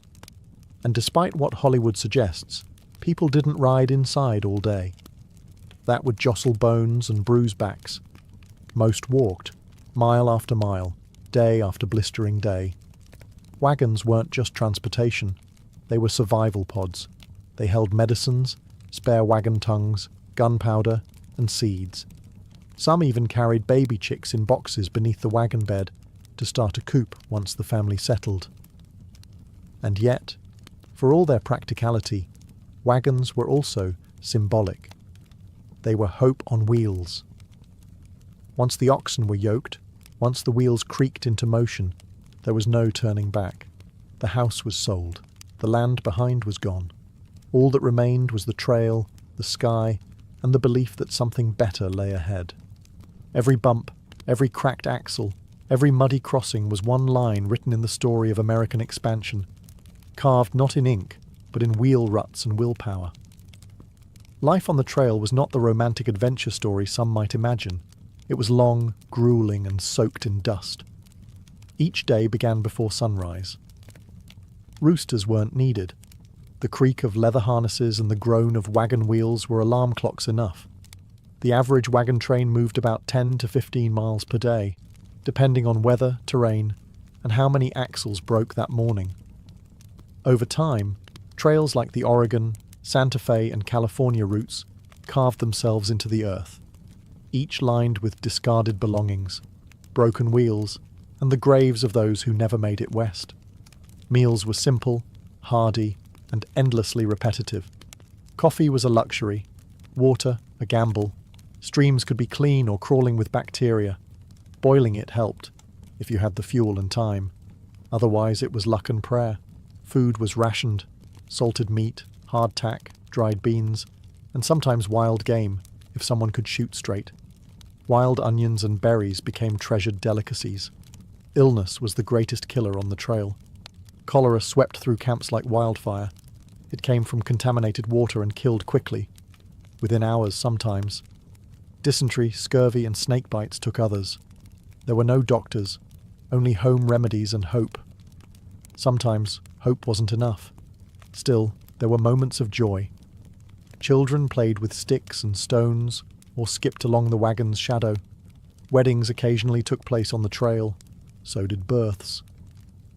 And despite what Hollywood suggests, people didn't ride inside all day. That would jostle bones and bruise backs. Most walked, mile after mile, day after blistering day. Wagons weren't just transportation. They were survival pods. They held medicines, spare wagon tongues, gunpowder, and seeds. Some even carried baby chicks in boxes beneath the wagon bed to start a coop once the family settled. And yet, for all their practicality, wagons were also symbolic. They were hope on wheels. Once the oxen were yoked, once the wheels creaked into motion, there was no turning back. The house was sold. The land behind was gone. All that remained was the trail, the sky, and the belief that something better lay ahead. Every bump, every cracked axle, every muddy crossing was one line written in the story of American expansion, carved not in ink, but in wheel ruts and willpower. Life on the trail was not the romantic adventure story some might imagine. It was long, grueling, and soaked in dust. Each day began before sunrise. Roosters weren't needed. The creak of leather harnesses and the groan of wagon wheels were alarm clocks enough. The average wagon train moved about 10 to 15 miles per day, depending on weather, terrain, and how many axles broke that morning. Over time, trails like the Oregon, Santa Fe, and California routes carved themselves into the earth, each lined with discarded belongings, broken wheels, and the graves of those who never made it west. Meals were simple, hearty, and endlessly repetitive. Coffee was a luxury, water a gamble. Streams could be clean or crawling with bacteria. Boiling it helped, if you had the fuel and time. Otherwise it was luck and prayer. Food was rationed, salted meat, hardtack, dried beans, and sometimes wild game, if someone could shoot straight. Wild onions and berries became treasured delicacies. Illness was the greatest killer on the trail. Cholera swept through camps like wildfire. It came from contaminated water and killed quickly, within hours sometimes. Dysentery, scurvy, and snake bites took others. There were no doctors, only home remedies and hope. Sometimes hope wasn't enough. Still, there were moments of joy. Children played with sticks and stones, or skipped along the wagon's shadow. Weddings occasionally took place on the trail. So did births.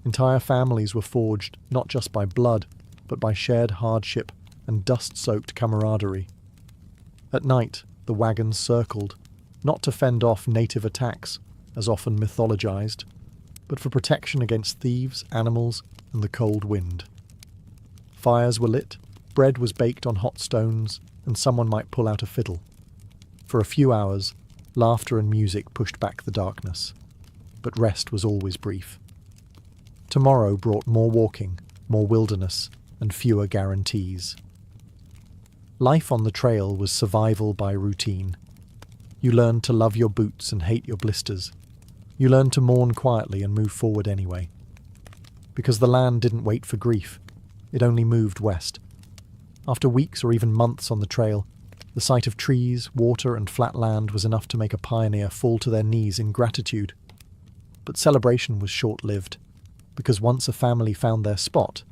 Entire families were forged not just by blood, but by shared hardship and dust-soaked camaraderie. At night, the wagons circled, not to fend off native attacks, as often mythologized, but for protection against thieves, animals, and the cold wind. Fires were lit, bread was baked on hot stones, and someone might pull out a fiddle. For a few hours, laughter and music pushed back the darkness, but rest was always brief. Tomorrow brought more walking, more wilderness, and fewer guarantees. Life on the trail was survival by routine. You learned to love your boots and hate your blisters. You learned to mourn quietly and move forward anyway. Because the land didn't wait for grief, it only moved west. After weeks or even months on the trail, the sight of trees, water, and flat land was enough to make a pioneer fall to their knees in gratitude. But celebration was short-lived, because once a family found their spot,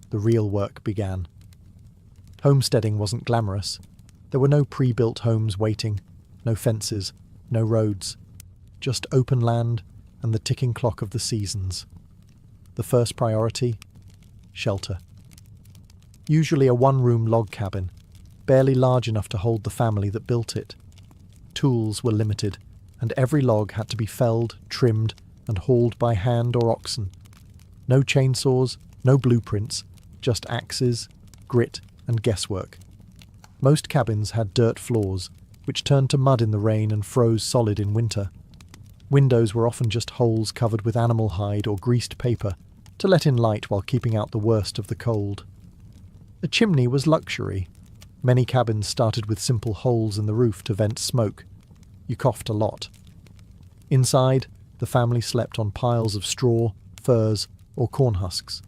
the real work began. Homesteading wasn't glamorous. There were no pre-built homes waiting, no fences, no roads, just open land and the ticking clock of the seasons. The first priority? Shelter. Usually a one-room log cabin, barely large enough to hold the family that built it. Tools were limited, and every log had to be felled, trimmed, and hauled by hand or oxen. No chainsaws, no blueprints, just axes, grit, and guesswork. Most cabins had dirt floors, which turned to mud in the rain and froze solid in winter. Windows were often just holes covered with animal hide or greased paper to let in light while keeping out the worst of the cold. A chimney was luxury. Many cabins started with simple holes in the roof to vent smoke. You coughed a lot. Inside, the family slept on piles of straw, furs, or corn husks.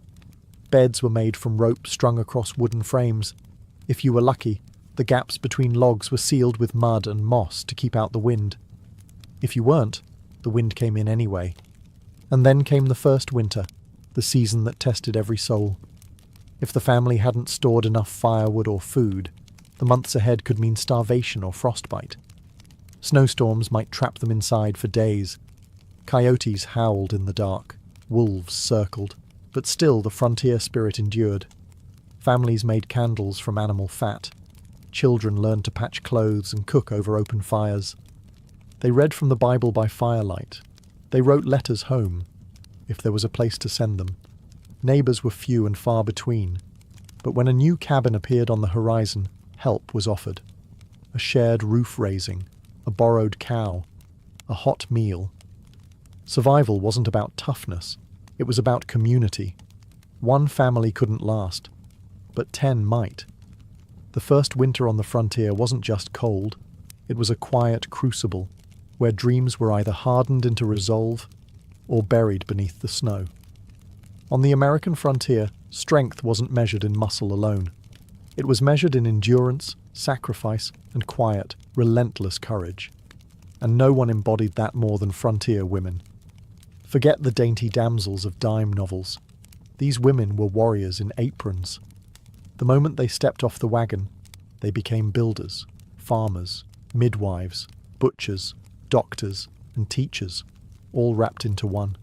Beds were made from rope strung across wooden frames. If you were lucky, the gaps between logs were sealed with mud and moss to keep out the wind. If you weren't, the wind came in anyway. And then came the first winter, the season that tested every soul. If the family hadn't stored enough firewood or food, the months ahead could mean starvation or frostbite. Snowstorms might trap them inside for days. Coyotes howled in the dark. Wolves circled. But still the frontier spirit endured. Families made candles from animal fat. Children learned to patch clothes and cook over open fires. They read from the Bible by firelight. They wrote letters home, if there was a place to send them. Neighbours were few and far between. But when a new cabin appeared on the horizon, help was offered. A shared roof raising, a borrowed cow, a hot meal. Survival wasn't about toughness. It was about community. One family couldn't last, but 10 might. The first winter on the frontier wasn't just cold. It was a quiet crucible, where dreams were either hardened into resolve or buried beneath the snow. On the American frontier, strength wasn't measured in muscle alone. It was measured in endurance, sacrifice, and quiet, relentless courage. And no one embodied that more than frontier women. Forget the dainty damsels of dime novels. These women were warriors in aprons. The moment they stepped off the wagon, they became builders, farmers, midwives, butchers, doctors, and teachers, all wrapped into one.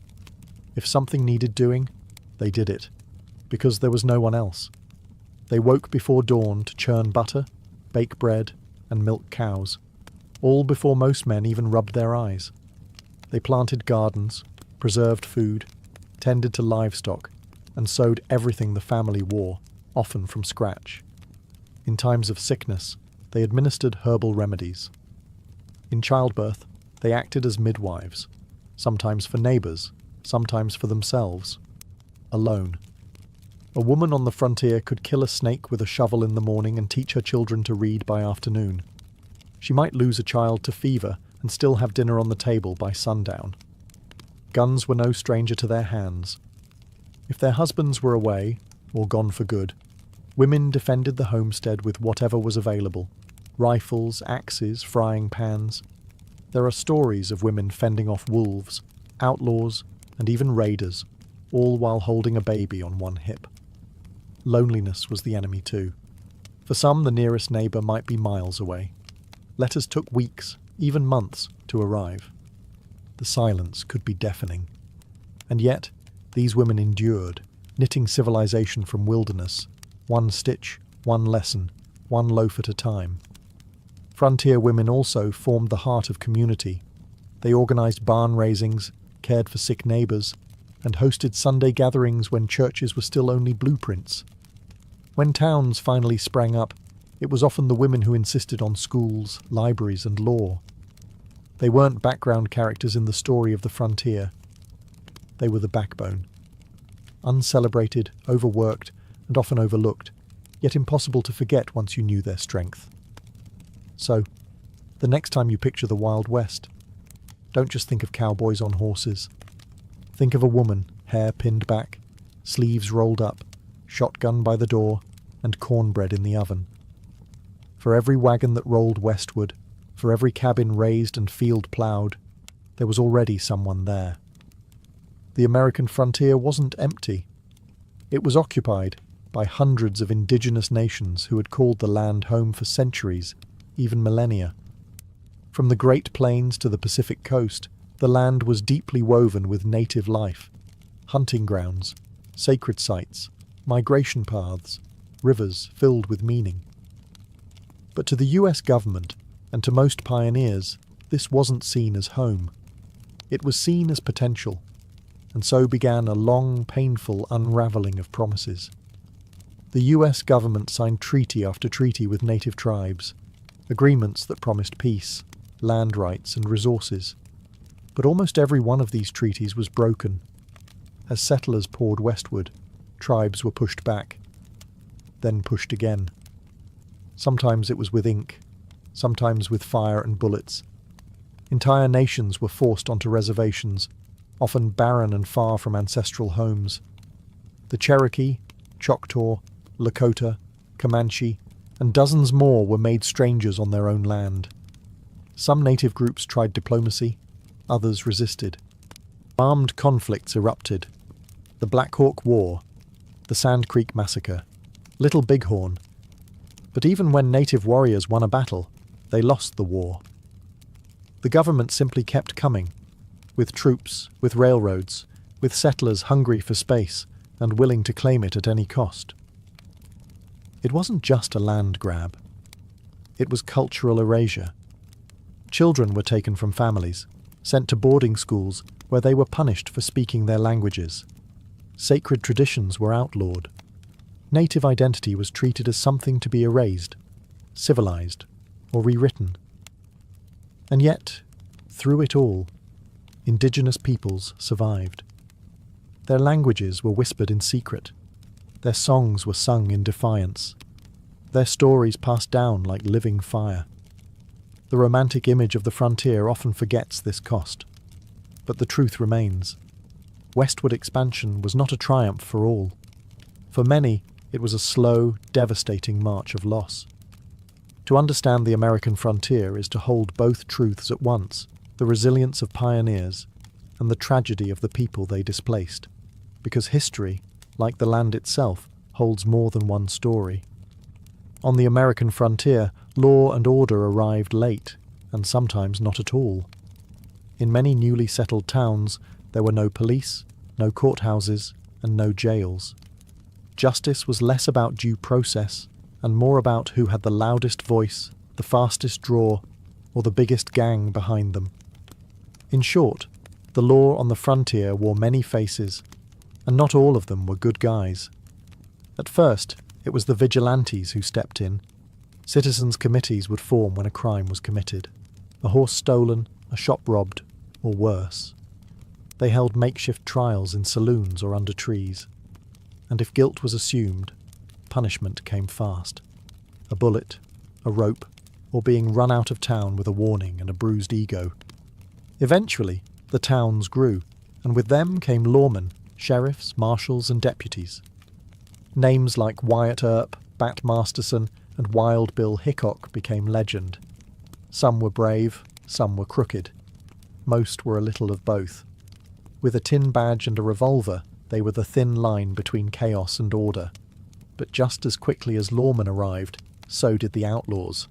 If something needed doing, they did it, because there was no one else. They woke before dawn to churn butter, bake bread, and milk cows, all before most men even rubbed their eyes. They planted gardens, preserved food, tended to livestock, and sewed everything the family wore, often from scratch. In times of sickness, they administered herbal remedies. In childbirth, they acted as midwives, sometimes for neighbours, sometimes for themselves, alone. A woman on the frontier could kill a snake with a shovel in the morning and teach her children to read by afternoon. She might lose a child to fever and still have dinner on the table by sundown. Guns were no stranger to their hands. If their husbands were away, or gone for good, women defended the homestead with whatever was available: rifles, axes, frying pans. There are stories of women fending off wolves, outlaws, and even raiders, all while holding a baby on one hip. Loneliness was the enemy too. For some, the nearest neighbour might be miles away. Letters took weeks, even months, to arrive. The silence could be deafening. And yet, these women endured, knitting civilization from wilderness, one stitch, one lesson, one loaf at a time. Frontier women also formed the heart of community. They organised barn raisings, cared for sick neighbours, and hosted Sunday gatherings when churches were still only blueprints. When towns finally sprang up, it was often the women who insisted on schools, libraries, and law. They weren't background characters in the story of the frontier. They were the backbone. Uncelebrated, overworked, and often overlooked, yet impossible to forget once you knew their strength. So, the next time you picture the Wild West, don't just think of cowboys on horses. Think of a woman, hair pinned back, sleeves rolled up, shotgun by the door, and cornbread in the oven. For every wagon that rolled westward, for every cabin raised and field ploughed, there was already someone there. The American frontier wasn't empty. It was occupied by hundreds of indigenous nations who had called the land home for centuries, even millennia. From the Great Plains to the Pacific coast, the land was deeply woven with native life: hunting grounds, sacred sites, migration paths, rivers filled with meaning. But to the US government, and to most pioneers, this wasn't seen as home. It was seen as potential, and so began a long, painful unravelling of promises. The US government signed treaty after treaty with native tribes, agreements that promised peace, land rights, and resources. But almost every one of these treaties was broken. As settlers poured westward, tribes were pushed back, then pushed again. Sometimes it was with ink, sometimes with fire and bullets. Entire nations were forced onto reservations, often barren and far from ancestral homes. The Cherokee, Choctaw, Lakota, Comanche, and dozens more were made strangers on their own land. Some native groups tried diplomacy, others resisted. Armed conflicts erupted. The Black Hawk War, the Sand Creek Massacre, Little Bighorn. But even when native warriors won a battle, they lost the war. The government simply kept coming, with troops, with railroads, with settlers hungry for space and willing to claim it at any cost. It wasn't just a land grab. It was cultural erasure. Children were taken from families, sent to boarding schools where they were punished for speaking their languages. Sacred traditions were outlawed. Native identity was treated as something to be erased, civilized, or rewritten. And yet, through it all, indigenous peoples survived. Their languages were whispered in secret. Their songs were sung in defiance. Their stories passed down like living fire. The romantic image of the frontier often forgets this cost. But the truth remains. Westward expansion was not a triumph for all. For many, it was a slow, devastating march of loss. To understand the American frontier is to hold both truths at once: the resilience of pioneers and the tragedy of the people they displaced. Because history, like the land itself, holds more than one story. On the American frontier, law and order arrived late, and sometimes not at all. In many newly settled towns, there were no police, no courthouses, and no jails. Justice was less about due process and more about who had the loudest voice, the fastest draw, or the biggest gang behind them. In short, the law on the frontier wore many faces, and not all of them were good guys. At first, it was the vigilantes who stepped in. Citizens' committees would form when a crime was committed. A horse stolen, a shop robbed, or worse. They held makeshift trials in saloons or under trees. And if guilt was assumed, punishment came fast. A bullet, a rope, or being run out of town with a warning and a bruised ego. Eventually, the towns grew, and with them came lawmen, sheriffs, marshals, and deputies. Names like Wyatt Earp, Bat Masterson, and Wild Bill Hickok became legend. Some were brave, some were crooked. Most were a little of both. With a tin badge and a revolver, they were the thin line between chaos and order. But just as quickly as lawmen arrived, so did the outlaws.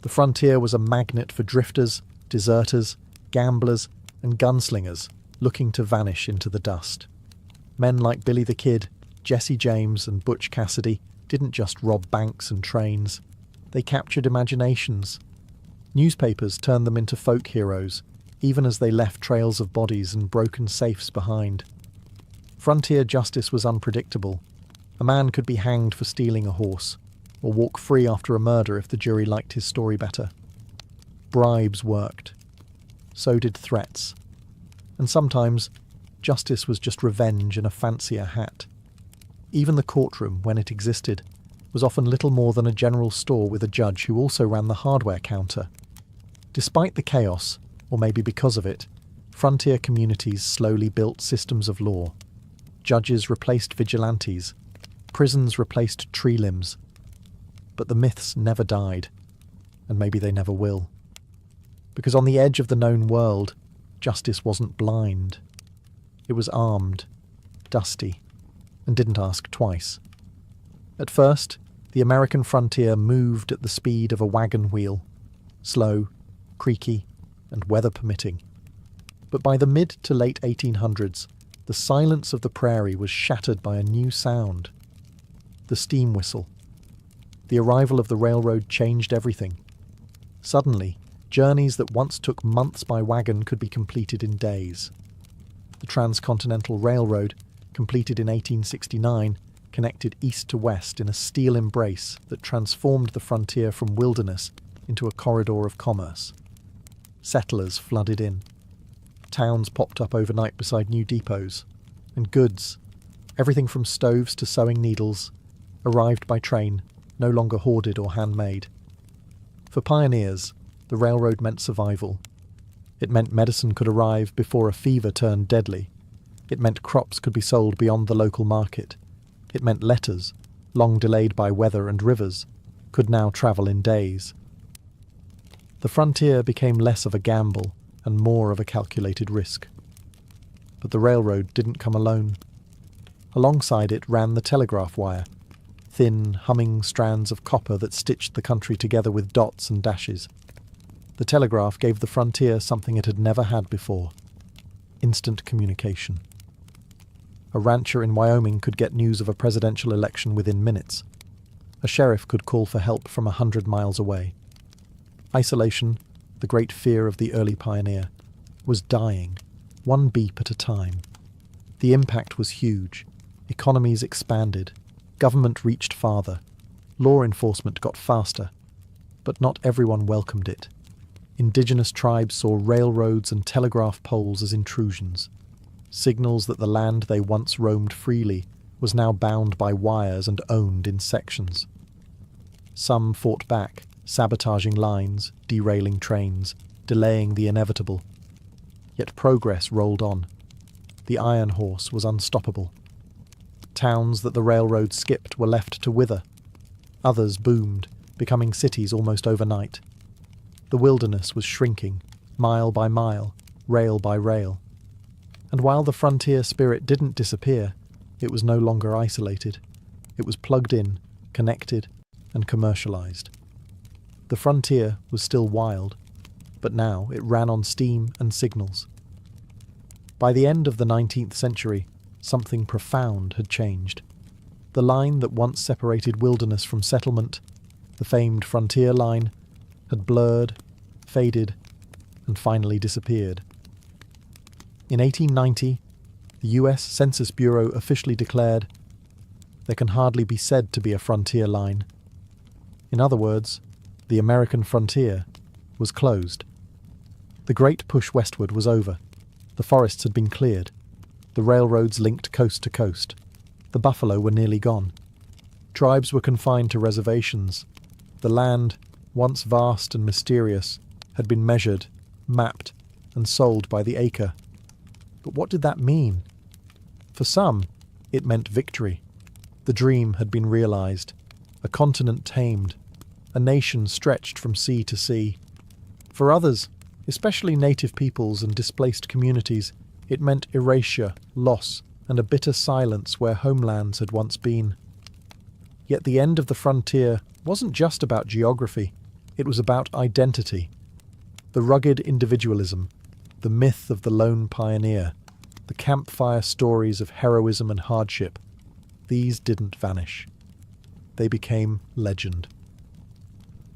The frontier was a magnet for drifters, deserters, gamblers, and gunslingers looking to vanish into the dust. Men like Billy the Kid, Jesse James, and Butch Cassidy didn't just rob banks and trains. They captured imaginations. Newspapers turned them into folk heroes, even as they left trails of bodies and broken safes behind. Frontier justice was unpredictable. A man could be hanged for stealing a horse, or walk free after a murder if the jury liked his story better. Bribes worked. So did threats. And sometimes, justice was just revenge in a fancier hat. Even the courtroom, when it existed, was often little more than a general store with a judge who also ran the hardware counter. Despite the chaos, or maybe because of it, frontier communities slowly built systems of law. Judges replaced vigilantes. Prisons replaced tree limbs. But the myths never died, and maybe they never will. Because on the edge of the known world, justice wasn't blind. It was armed, dusty, and didn't ask twice. At first, the American frontier moved at the speed of a wagon wheel, slow, creaky, and weather permitting. But by the mid to late 1800s, the silence of the prairie was shattered by a new sound. The steam whistle. The arrival of the railroad changed everything. Suddenly, journeys that once took months by wagon could be completed in days. The Transcontinental Railroad, completed in 1869, connected east to west in a steel embrace that transformed the frontier from wilderness into a corridor of commerce. Settlers flooded in. Towns popped up overnight beside new depots, and goods, everything from stoves to sewing needles, arrived by train, no longer hoarded or handmade. For pioneers, the railroad meant survival. It meant medicine could arrive before a fever turned deadly. It meant crops could be sold beyond the local market. It meant letters, long delayed by weather and rivers, could now travel in days. The frontier became less of a gamble and more of a calculated risk. But the railroad didn't come alone. Alongside it ran the telegraph wire, thin, humming strands of copper that stitched the country together with dots and dashes. The telegraph gave the frontier something it had never had before: instant communication. A rancher in Wyoming could get news of a presidential election within minutes. A sheriff could call for help from 100 miles away. Isolation, the great fear of the early pioneer, was dying, one beep at a time. The impact was huge. Economies expanded. Government reached farther. Law enforcement got faster. But not everyone welcomed it. Indigenous tribes saw railroads and telegraph poles as intrusions. Signals that the land they once roamed freely was now bound by wires and owned in sections. Some fought back, sabotaging lines, derailing trains, delaying the inevitable. Yet progress rolled on. The iron horse was unstoppable. Towns that the railroad skipped were left to wither. Others boomed, becoming cities almost overnight. The wilderness was shrinking, mile by mile, rail by rail. And while the frontier spirit didn't disappear, it was no longer isolated. It was plugged in, connected, and commercialized. The frontier was still wild, but now it ran on steam and signals. By the end of the 19th century, something profound had changed. The line that once separated wilderness from settlement, the famed frontier line, had blurred, faded, and finally disappeared. In 1890, the US Census Bureau officially declared, "There can hardly be said to be a frontier line." In other words, the American frontier was closed. The great push westward was over. The forests had been cleared. The railroads linked coast to coast. The buffalo were nearly gone. Tribes were confined to reservations. The land, once vast and mysterious, had been measured, mapped, and sold by the acre. But what did that mean? For some, it meant victory. The dream had been realized, a continent tamed, a nation stretched from sea to sea. For others, especially native peoples and displaced communities, it meant erasure, loss, and a bitter silence where homelands had once been. Yet the end of the frontier wasn't just about geography, it was about identity. The rugged individualism, the myth of the lone pioneer, the campfire stories of heroism and hardship, these didn't vanish. They became legend.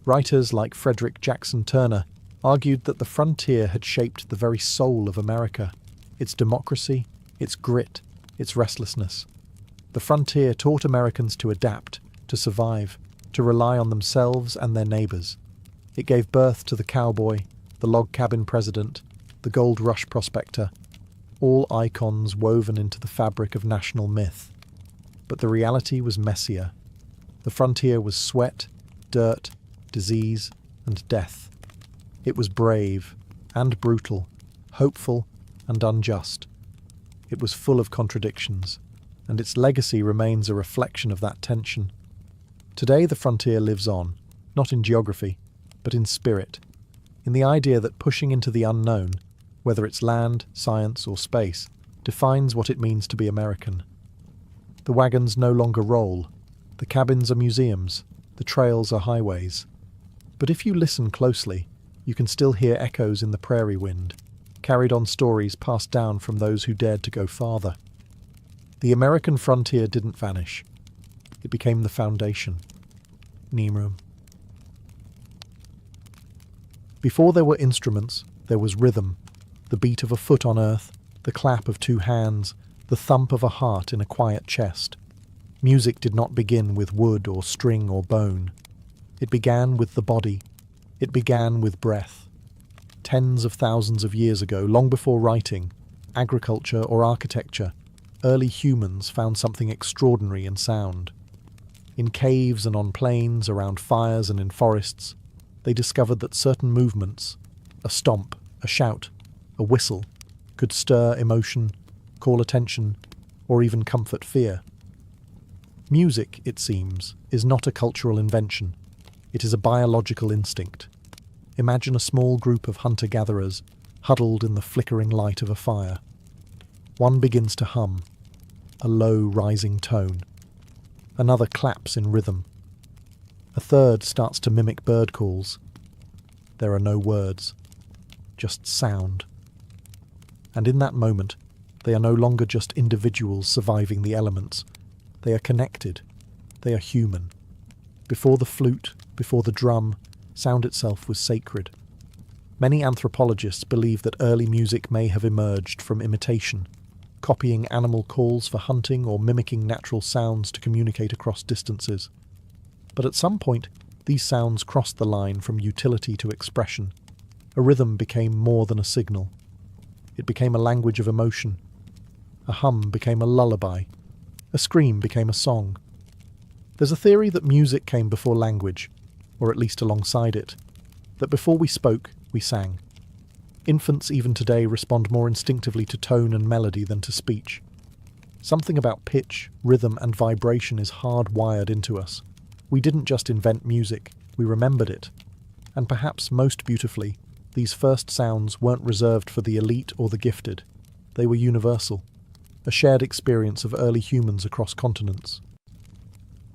Writers like Frederick Jackson Turner argued that the frontier had shaped the very soul of America, its democracy, its grit, its restlessness. The frontier taught Americans to adapt, to survive, to rely on themselves and their neighbors. It gave birth to the cowboy, the log cabin president, the gold rush prospector, all icons woven into the fabric of national myth. But the reality was messier. The frontier was sweat, dirt, disease, and death. It was brave and brutal, hopeful and unjust. It was full of contradictions, and its legacy remains a reflection of that tension. Today the frontier lives on, not in geography, but in spirit, in the idea that pushing into the unknown, whether it's land, science, or space, defines what it means to be American. The wagons no longer roll, the cabins are museums, the trails are highways. But if you listen closely, you can still hear echoes in the prairie wind, carried on stories passed down from those who dared to go farther. The American frontier didn't vanish. It became the foundation. Nimrum. Before there were instruments, there was rhythm, the beat of a foot on earth, the clap of two hands, the thump of a heart in a quiet chest. Music did not begin with wood or string or bone. It began with the body. It began with breath. Tens of thousands of years ago, long before writing, agriculture, or architecture, early humans found something extraordinary in sound. In caves and on plains, around fires and in forests, they discovered that certain movements, a stomp, a shout, a whistle, could stir emotion, call attention, or even comfort fear. Music, it seems, is not a cultural invention. It is a biological instinct. Imagine a small group of hunter-gatherers huddled in the flickering light of a fire. One begins to hum, a low rising tone. Another claps in rhythm. A third starts to mimic bird calls. There are no words, just sound. And in that moment, they are no longer just individuals surviving the elements. They are connected. They are human. Before the flute, before the drum, sound itself was sacred. Many anthropologists believe that early music may have emerged from imitation, copying animal calls for hunting or mimicking natural sounds to communicate across distances. But at some point, these sounds crossed the line from utility to expression. A rhythm became more than a signal. It became a language of emotion. A hum became a lullaby. A scream became a song. There's a theory that music came before language, or at least alongside it, that before we spoke, we sang. Infants even today respond more instinctively to tone and melody than to speech. Something about pitch, rhythm, and vibration is hardwired into us. We didn't just invent music, we remembered it. And perhaps most beautifully, these first sounds weren't reserved for the elite or the gifted. They were universal, a shared experience of early humans across continents.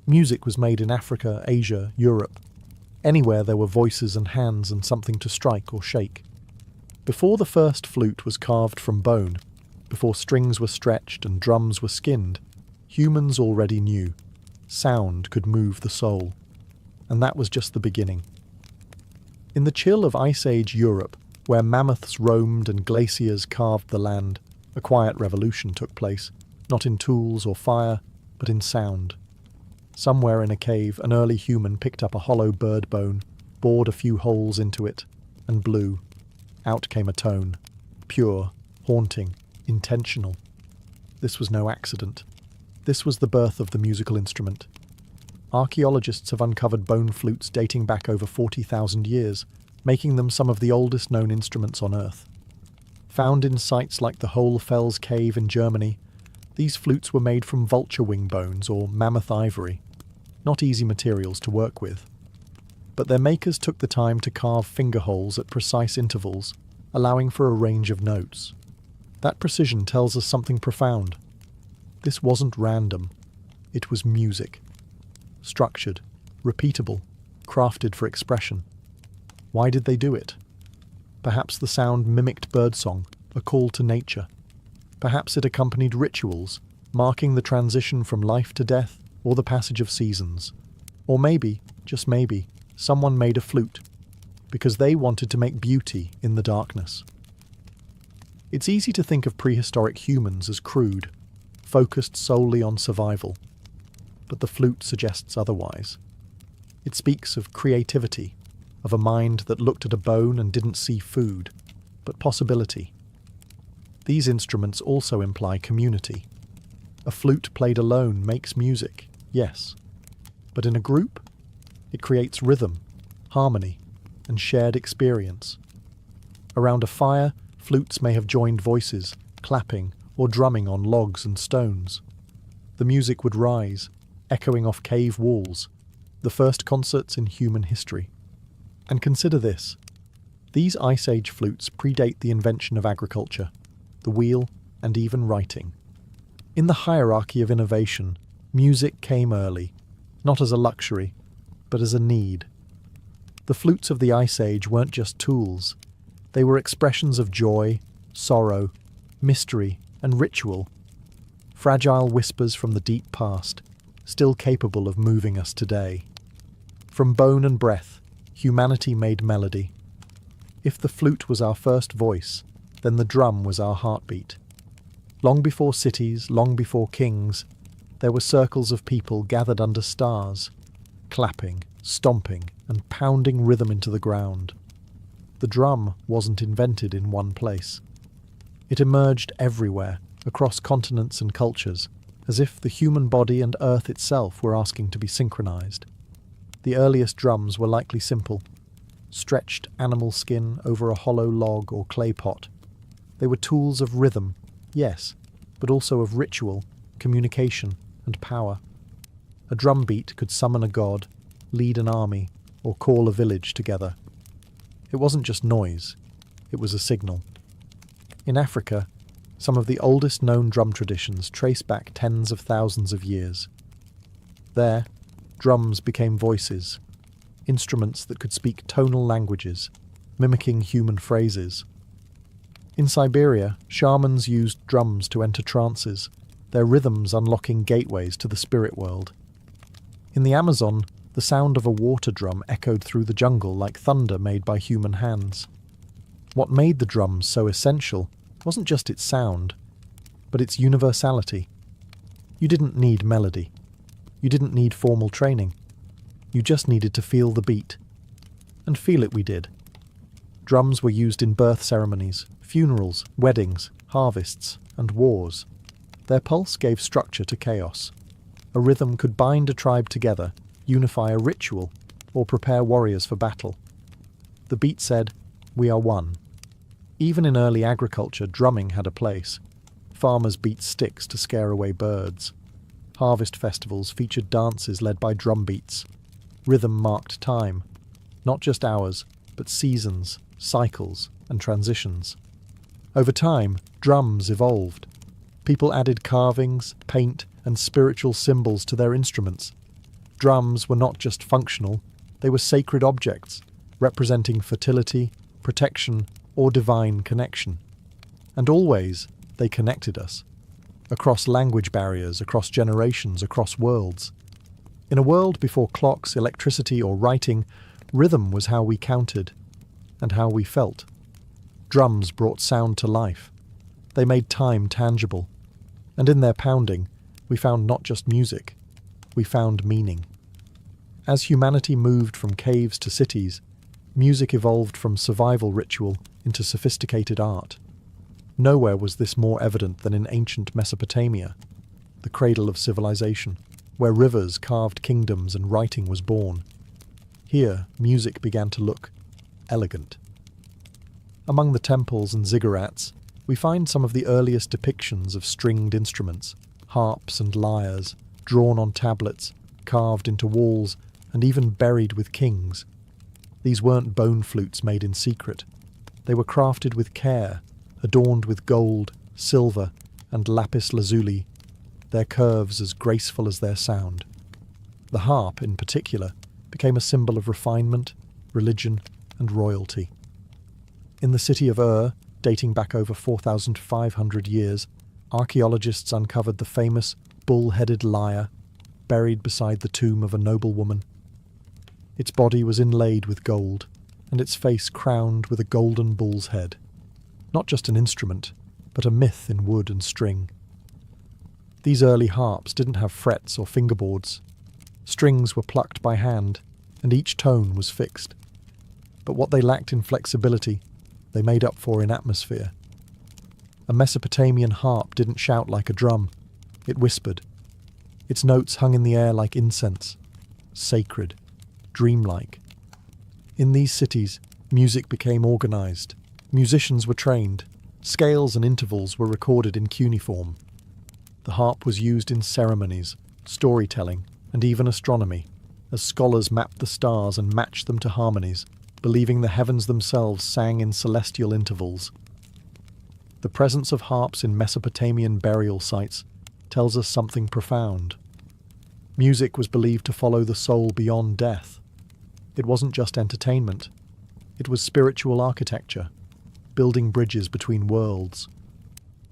Music was made in Africa, Asia, Europe. Anywhere there were voices and hands and something to strike or shake. Before the first flute was carved from bone, before strings were stretched and drums were skinned, humans already knew sound could move the soul. And that was just the beginning. In the chill of Ice Age Europe, where mammoths roamed and glaciers carved the land, a quiet revolution took place, not in tools or fire, but in sound. Somewhere in a cave, an early human picked up a hollow bird bone, bored a few holes into it, and blew. Out came a tone. Pure, haunting, intentional. This was no accident. This was the birth of the musical instrument. Archaeologists have uncovered bone flutes dating back over 40,000 years, making them some of the oldest known instruments on Earth. Found in sites like the Hohlfels cave in Germany, these flutes were made from vulture wing bones or mammoth ivory, not easy materials to work with. But their makers took the time to carve finger holes at precise intervals, allowing for a range of notes. That precision tells us something profound. This wasn't random. It was music. Structured, repeatable, crafted for expression. Why did they do it? Perhaps the sound mimicked birdsong, a call to nature. Perhaps it accompanied rituals, marking the transition from life to death or the passage of seasons. Or maybe, just maybe, someone made a flute because they wanted to make beauty in the darkness. It's easy to think of prehistoric humans as crude, focused solely on survival. But the flute suggests otherwise. It speaks of creativity, of a mind that looked at a bone and didn't see food, but possibility. These instruments also imply community. A flute played alone makes music, yes, but in a group, it creates rhythm, harmony, and shared experience. Around a fire, flutes may have joined voices, clapping or drumming on logs and stones. The music would rise, echoing off cave walls, the first concerts in human history. And consider this. These Ice Age flutes predate the invention of agriculture, the wheel, and even writing. In the hierarchy of innovation, music came early, not as a luxury, but as a need. The flutes of the Ice Age weren't just tools. They were expressions of joy, sorrow, mystery, and ritual. Fragile whispers from the deep past, still capable of moving us today. From bone and breath, humanity made melody. If the flute was our first voice, then the drum was our heartbeat. Long before cities, long before kings, there were circles of people gathered under stars, clapping, stomping, and pounding rhythm into the ground. The drum wasn't invented in one place. It emerged everywhere, across continents and cultures, as if the human body and Earth itself were asking to be synchronized. The earliest drums were likely simple, stretched animal skin over a hollow log or clay pot. They were tools of rhythm, yes, but also of ritual, communication, and power. A drum beat could summon a god, lead an army, or call a village together. It wasn't just noise, it was a signal. In Africa, some of the oldest known drum traditions trace back tens of thousands of years. There, drums became voices, instruments that could speak tonal languages, mimicking human phrases. In Siberia, shamans used drums to enter trances, their rhythms unlocking gateways to the spirit world. In the Amazon, the sound of a water drum echoed through the jungle like thunder made by human hands. What made the drums so essential wasn't just its sound, but its universality. You didn't need melody. You didn't need formal training. You just needed to feel the beat. And feel it we did. Drums were used in birth ceremonies, funerals, weddings, harvests, and wars. Their pulse gave structure to chaos. A rhythm could bind a tribe together, unify a ritual, or prepare warriors for battle. The beat said, "We are one." Even in early agriculture, drumming had a place. Farmers beat sticks to scare away birds. Harvest festivals featured dances led by drum beats. Rhythm marked time, not just hours, but seasons, cycles, and transitions. Over time, drums evolved. People added carvings, paint, and spiritual symbols to their instruments. Drums were not just functional, they were sacred objects, representing fertility, protection, or divine connection. And always, They connected us. Across language barriers, across generations, across worlds. In a world before clocks, electricity, or writing, rhythm was how we counted and how we felt. Drums brought sound to life. They made time tangible. And in their pounding, we found not just music, we found meaning. As humanity moved from caves to cities, music evolved from survival ritual into sophisticated art. Nowhere was this more evident than in ancient Mesopotamia, the cradle of civilization, where rivers carved kingdoms and writing was born. Here, music began to look elegant. Among the temples and ziggurats, we find some of the earliest depictions of stringed instruments, harps and lyres, drawn on tablets, carved into walls, and even buried with kings. These weren't bone flutes made in secret. They were crafted with care, adorned with gold, silver, and lapis lazuli, their curves as graceful as their sound. The harp, in particular, became a symbol of refinement, religion, and royalty. In the city of Ur, dating back over 4,500 years, archaeologists uncovered the famous bull-headed lyre, buried beside the tomb of a noblewoman. Its body was inlaid with gold, and its face crowned with a golden bull's head. Not just an instrument, but a myth in wood and string. These early harps didn't have frets or fingerboards. Strings were plucked by hand, and each tone was fixed. But what they lacked in flexibility, they made up for in atmosphere. A Mesopotamian harp didn't shout like a drum. It whispered. Its notes hung in the air like incense, sacred, dreamlike. In these cities, music became organized. Musicians were trained. Scales and intervals were recorded in cuneiform. The harp was used in ceremonies, storytelling, and even astronomy, as scholars mapped the stars and matched them to harmonies, believing the heavens themselves sang in celestial intervals. The presence of harps in Mesopotamian burial sites tells us something profound. Music was believed to follow the soul beyond death. It wasn't just entertainment. It was spiritual architecture, building bridges between worlds.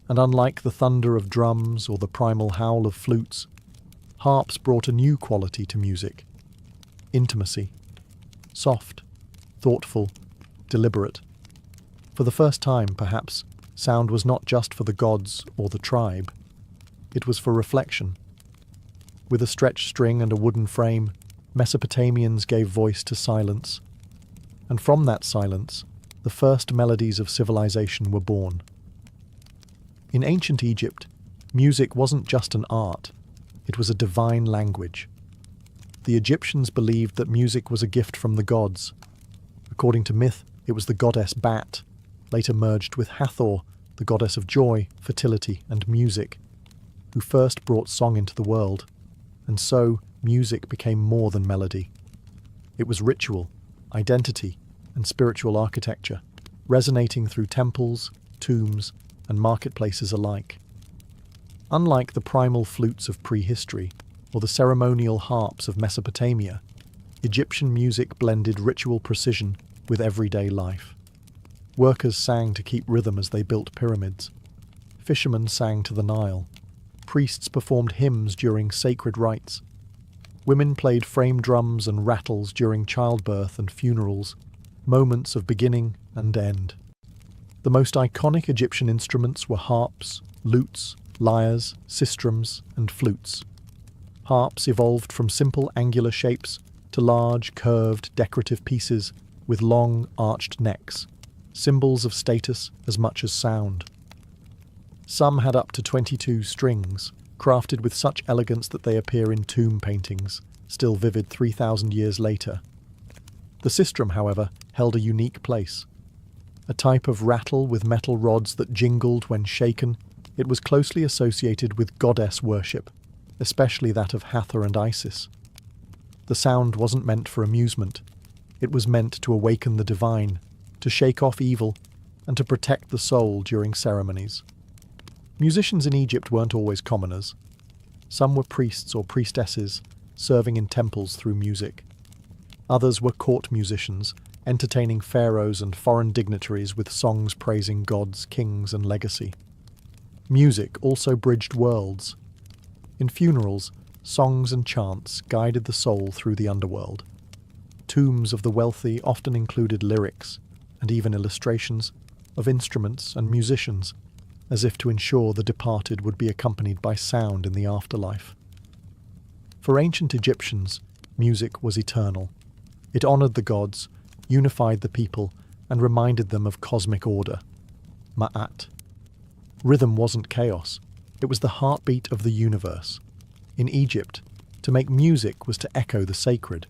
And unlike the thunder of drums or the primal howl of flutes, harps brought a new quality to music. Intimacy. Soft, thoughtful, deliberate. For the first time, perhaps, sound was not just for the gods or the tribe. It was for reflection. With a stretched string and a wooden frame, Mesopotamians gave voice to silence. And from that silence, the first melodies of civilization were born. In ancient Egypt, music wasn't just an art, it was a divine language. The Egyptians believed that music was a gift from the gods. According to myth, it was the goddess Bat, later merged with Hathor, the goddess of joy, fertility, and music, who first brought song into the world. And so, music became more than melody. It was ritual, identity, and spiritual architecture, resonating through temples, tombs, and marketplaces alike. Unlike the primal flutes of prehistory or the ceremonial harps of Mesopotamia, Egyptian music blended ritual precision with everyday life. Workers sang to keep rhythm as they built pyramids. Fishermen sang to the Nile. Priests performed hymns during sacred rites. Women played frame drums and rattles during childbirth and funerals, moments of beginning and end. The most iconic Egyptian instruments were harps, lutes, lyres, sistrums, and flutes. Harps evolved from simple angular shapes to large, curved, decorative pieces with long, arched necks, symbols of status as much as sound. Some had up to 22 strings, crafted with such elegance that they appear in tomb paintings, still vivid 3,000 years later. The sistrum, however, held a unique place. A type of rattle with metal rods that jingled when shaken, it was closely associated with goddess worship, especially that of Hathor and Isis. The sound wasn't meant for amusement. It was meant to awaken the divine, to shake off evil, and to protect the soul during ceremonies. Musicians in Egypt weren't always commoners. Some were priests or priestesses, serving in temples through music. Others were court musicians, entertaining pharaohs and foreign dignitaries with songs praising gods, kings, and legacy. Music also bridged worlds. In funerals, songs and chants guided the soul through the underworld. Tombs of the wealthy often included lyrics, and even illustrations, of instruments and musicians, as if to ensure the departed would be accompanied by sound in the afterlife. For ancient Egyptians, music was eternal. It honoured the gods, unified the people, and reminded them of cosmic order. Ma'at. Rhythm wasn't chaos, it was the heartbeat of the universe. In Egypt, to make music was to echo the sacred.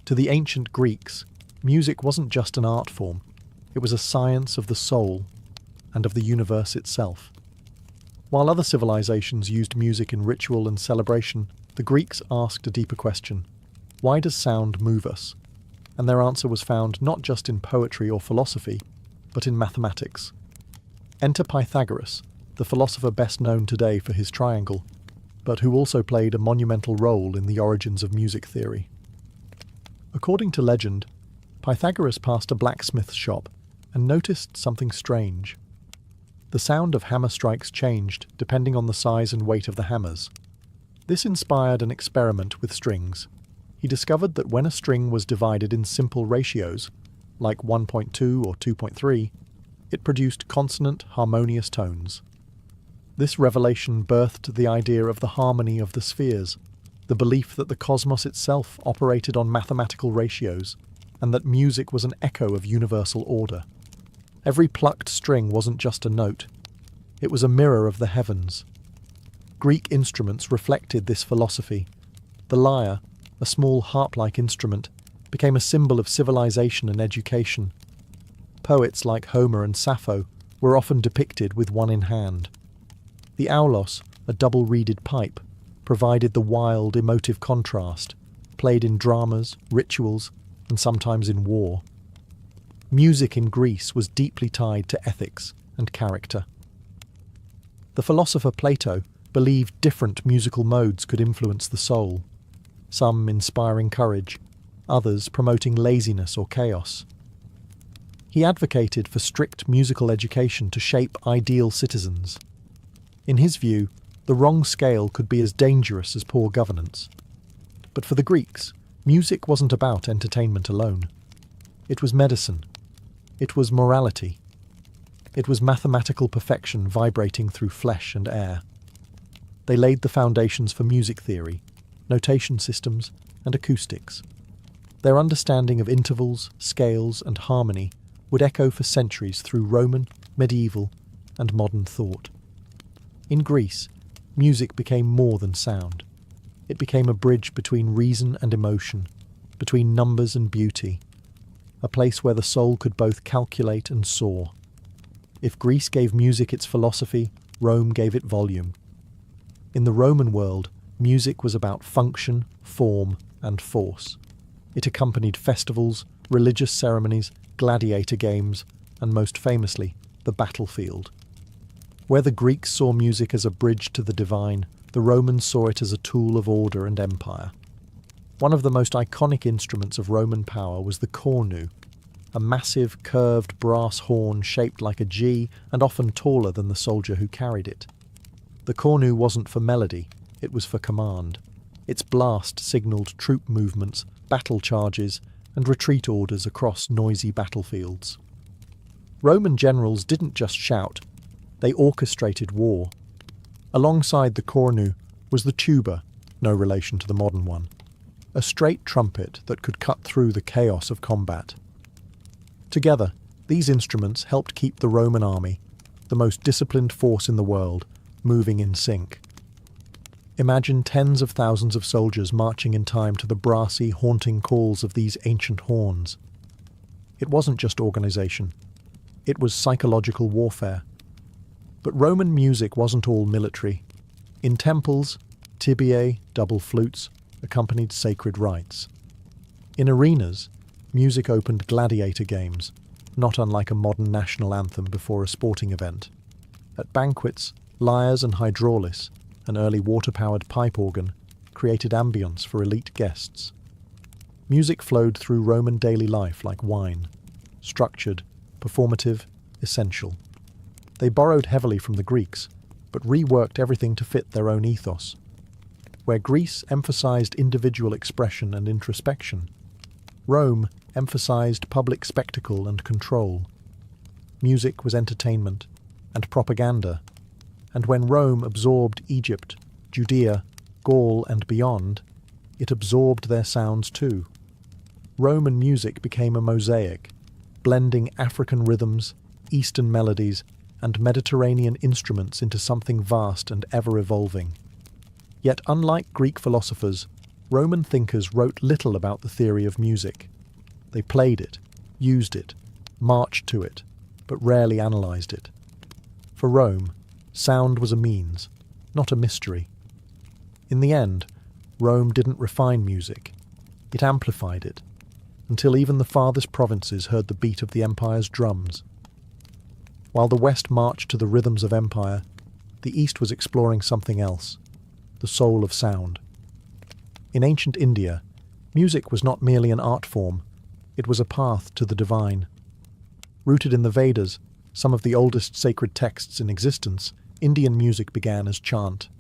To the ancient Greeks, music wasn't just an art form, it was a science of the soul and of the universe itself. While other civilizations used music in ritual and celebration, the Greeks asked a deeper question: why does sound move us? And their answer was found not just in poetry or philosophy, but in mathematics. Enter Pythagoras, the philosopher best known today for his triangle, but who also played a monumental role in the origins of music theory. According to legend, Pythagoras passed a blacksmith's shop and noticed something strange. The sound of hammer strikes changed depending on the size and weight of the hammers. This inspired an experiment with strings. He discovered that when a string was divided in simple ratios, like 1.2 or 2.3, it produced consonant, harmonious tones. This revelation birthed the idea of the harmony of the spheres, the belief that the cosmos itself operated on mathematical ratios, and that music was an echo of universal order. Every plucked string wasn't just a note, it was a mirror of the heavens. Greek instruments reflected this philosophy. The lyre, a small harp-like instrument, became a symbol of civilization and education. Poets like Homer and Sappho were often depicted with one in hand. The aulos, a double-reeded pipe, provided the wild, emotive contrast, played in dramas, rituals, and sometimes in war. Music in Greece was deeply tied to ethics and character. The philosopher Plato believed different musical modes could influence the soul, some inspiring courage, others promoting laziness or chaos. He advocated for strict musical education to shape ideal citizens. In his view, the wrong scale could be as dangerous as poor governance. But for the Greeks, music wasn't about entertainment alone. It was medicine. It was morality. It was mathematical perfection vibrating through flesh and air. They laid the foundations for music theory, notation systems, and acoustics. Their understanding of intervals, scales, and harmony would echo for centuries through Roman, medieval, and modern thought. In Greece, music became more than sound. It became a bridge between reason and emotion, between numbers and beauty, a place where the soul could both calculate and soar. If Greece gave music its philosophy, Rome gave it volume. In the Roman world, music was about function, form, and force. It accompanied festivals, religious ceremonies, gladiator games, and most famously, the battlefield. Where the Greeks saw music as a bridge to the divine, the Romans saw it as a tool of order and empire. One of the most iconic instruments of Roman power was the cornu, a massive, curved brass horn shaped like a G and often taller than the soldier who carried it. The cornu wasn't for melody, it was for command. Its blast signalled troop movements, battle charges, and retreat orders across noisy battlefields. Roman generals didn't just shout, they orchestrated war. Alongside the cornu was the tuba, no relation to the modern one, a straight trumpet that could cut through the chaos of combat. Together, these instruments helped keep the Roman army, the most disciplined force in the world, moving in sync. Imagine tens of thousands of soldiers marching in time to the brassy, haunting calls of these ancient horns. It wasn't just organization. It was psychological warfare. But Roman music wasn't all military. In temples, tibiae, double flutes, accompanied sacred rites. In arenas, music opened gladiator games, not unlike a modern national anthem before a sporting event. At banquets, lyres and hydraulis, an early water-powered pipe organ, created ambience for elite guests. Music flowed through Roman daily life like wine, structured, performative, essential. They borrowed heavily from the Greeks, but reworked everything to fit their own ethos. Where Greece emphasized individual expression and introspection, Rome emphasized public spectacle and control. Music was entertainment and propaganda, and when Rome absorbed Egypt, Judea, Gaul, and beyond, it absorbed their sounds too. Roman music became a mosaic, blending African rhythms, Eastern melodies, and Mediterranean instruments into something vast and ever-evolving. Yet unlike Greek philosophers, Roman thinkers wrote little about the theory of music. They played it, used it, marched to it, but rarely analysed it. For Rome, sound was a means, not a mystery. In the end, Rome didn't refine music. It amplified it, until even the farthest provinces heard the beat of the empire's drums. While the West marched to the rhythms of empire, the East was exploring something else, the soul of sound. In ancient India, music was not merely an art form, it was a path to the divine. Rooted in the Vedas, some of the oldest sacred texts in existence, Indian music began as chant.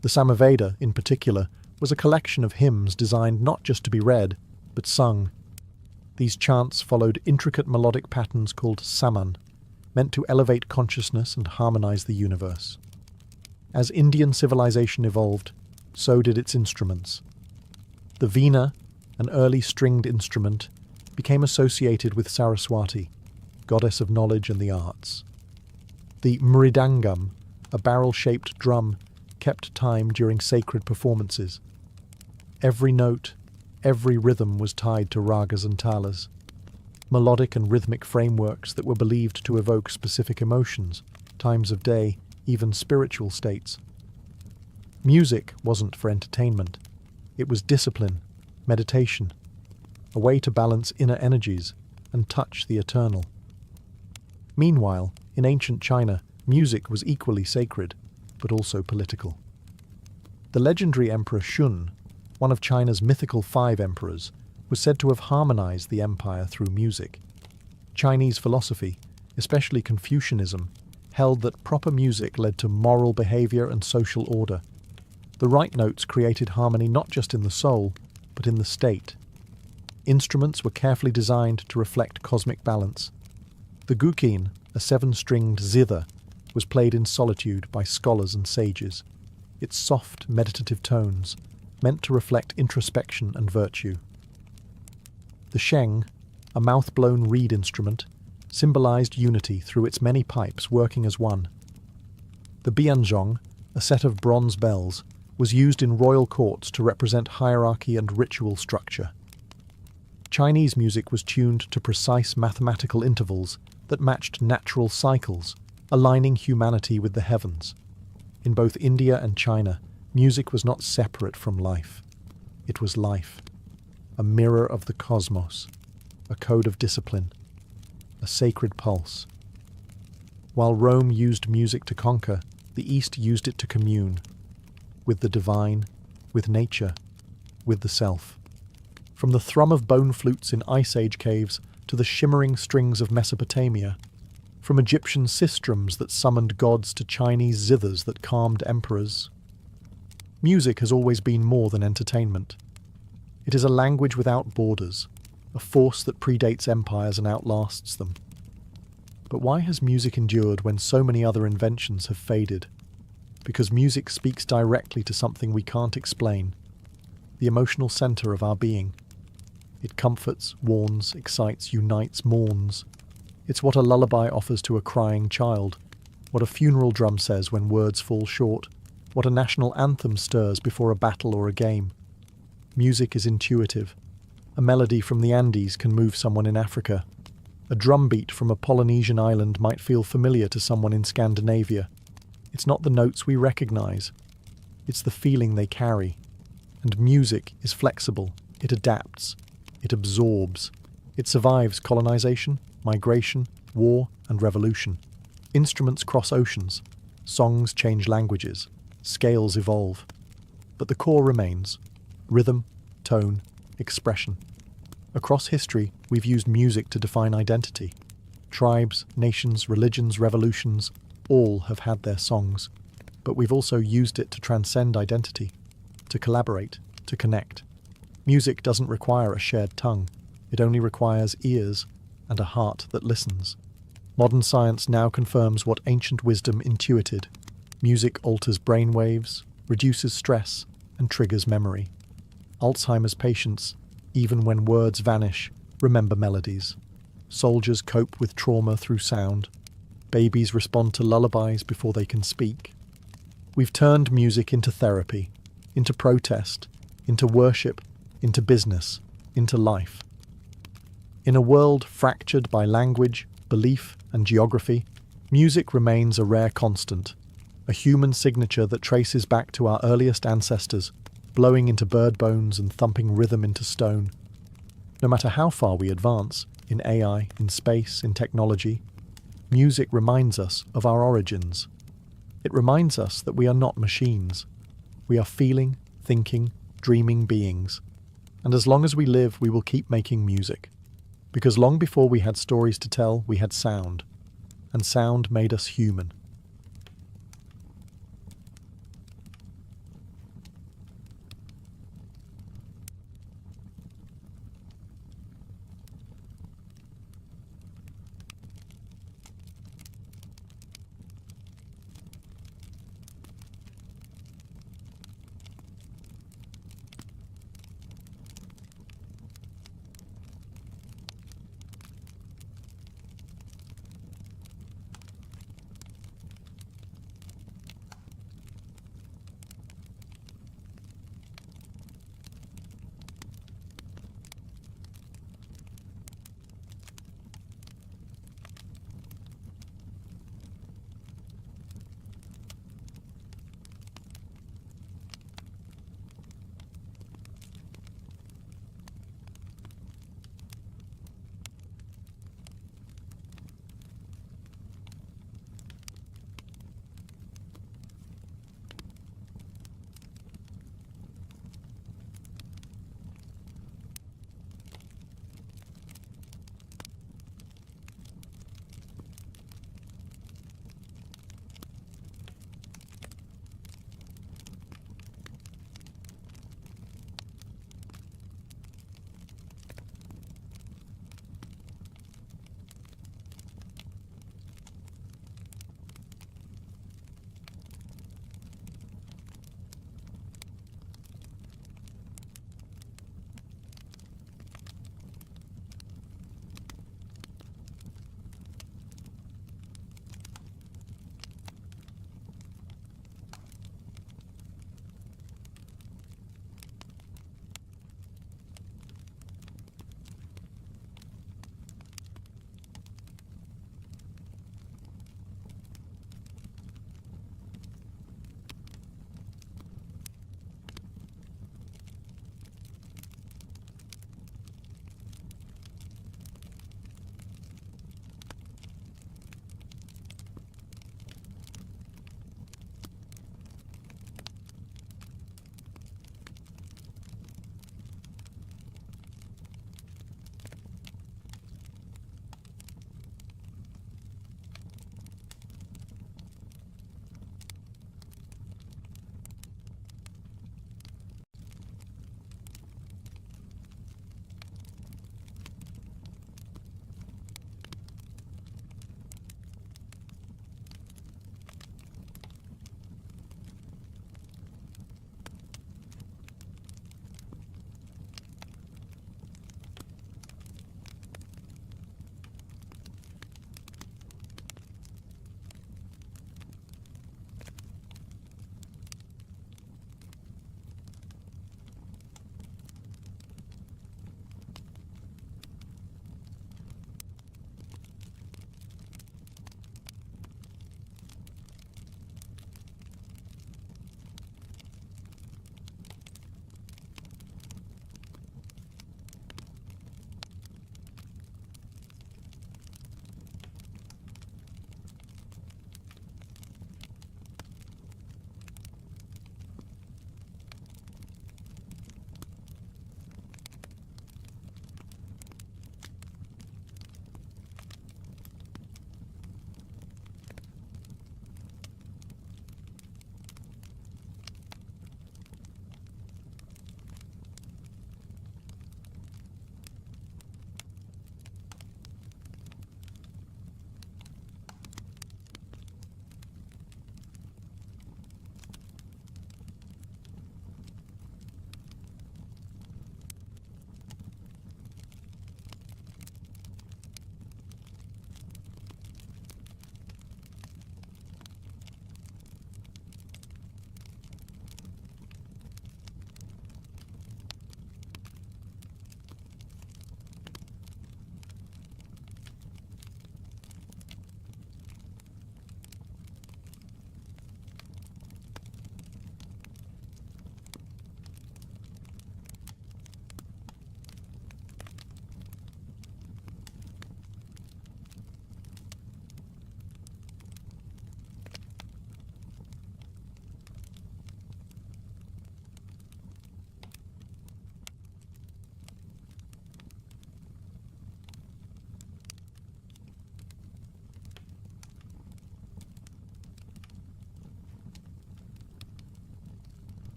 The Samaveda, in particular, was a collection of hymns designed not just to be read, but sung. These chants followed intricate melodic patterns called saman, meant to elevate consciousness and harmonize the universe. As Indian civilization evolved, so did its instruments. The veena, an early stringed instrument, became associated with Saraswati, goddess of knowledge and the arts. The mridangam, a barrel-shaped drum, kept time during sacred performances. Every note, every rhythm was tied to ragas and talas, melodic and rhythmic frameworks that were believed to evoke specific emotions, times of day, even spiritual states. Music wasn't for entertainment. It was discipline, meditation, a way to balance inner energies and touch the eternal. Meanwhile, in ancient China, music was equally sacred, but also political. The legendary Emperor Shun, one of China's mythical 5 emperors, was said to have harmonized the empire through music. Chinese philosophy, especially Confucianism, held that proper music led to moral behavior and social order. The right notes created harmony not just in the soul, but in the state. Instruments were carefully designed to reflect cosmic balance. The guqin, a 7-stringed zither, was played in solitude by scholars and sages. Its soft, meditative tones, meant to reflect introspection and virtue. The sheng, a mouth-blown reed instrument, symbolized unity through its many pipes working as one. The bianzhong, a set of bronze bells, was used in royal courts to represent hierarchy and ritual structure. Chinese music was tuned to precise mathematical intervals that matched natural cycles, aligning humanity with the heavens. In both India and China, music was not separate from life. It was life, a mirror of the cosmos, a code of discipline, a sacred pulse. While Rome used music to conquer, the East used it to commune, with the divine, with nature, with the self. From the thrum of bone flutes in Ice Age caves to the shimmering strings of Mesopotamia, from Egyptian sistrums that summoned gods to Chinese zithers that calmed emperors. Music has always been more than entertainment. It is a language without borders, a force that predates empires and outlasts them. But why has music endured when so many other inventions have faded? Because music speaks directly to something we can't explain, the emotional center of our being. It comforts, warns, excites, unites, mourns. It's what a lullaby offers to a crying child, what a funeral drum says when words fall short, what a national anthem stirs before a battle or a game. Music is intuitive. A melody from the Andes can move someone in Africa. A drum beat from a Polynesian island might feel familiar to someone in Scandinavia. It's not the notes we recognize. It's the feeling they carry. And music is flexible. It adapts. It absorbs. It survives colonization, migration, war, and revolution. Instruments cross oceans. Songs change languages. Scales evolve. But the core remains. Rhythm, tone, expression. Across history, we've used music to define identity. Tribes, nations, religions, revolutions, all have had their songs, but we've also used it to transcend identity, to collaborate, to connect. Music doesn't require a shared tongue. It only requires ears and a heart that listens. Modern science now confirms what ancient wisdom intuited. Music alters brainwaves, reduces stress, and triggers memory. Alzheimer's patients, even when words vanish, remember melodies. Soldiers cope with trauma through sound. Babies respond to lullabies before they can speak. We've turned music into therapy, into protest, into worship, into business, into life. In a world fractured by language, belief, and geography, music remains a rare constant, a human signature that traces back to our earliest ancestors, blowing into bird bones and thumping rhythm into stone. No matter how far we advance, in AI, in space, in technology, music reminds us of our origins. It reminds us that we are not machines. We are feeling, thinking, dreaming beings. And as long as we live, we will keep making music. Because long before we had stories to tell, we had sound. And sound made us human.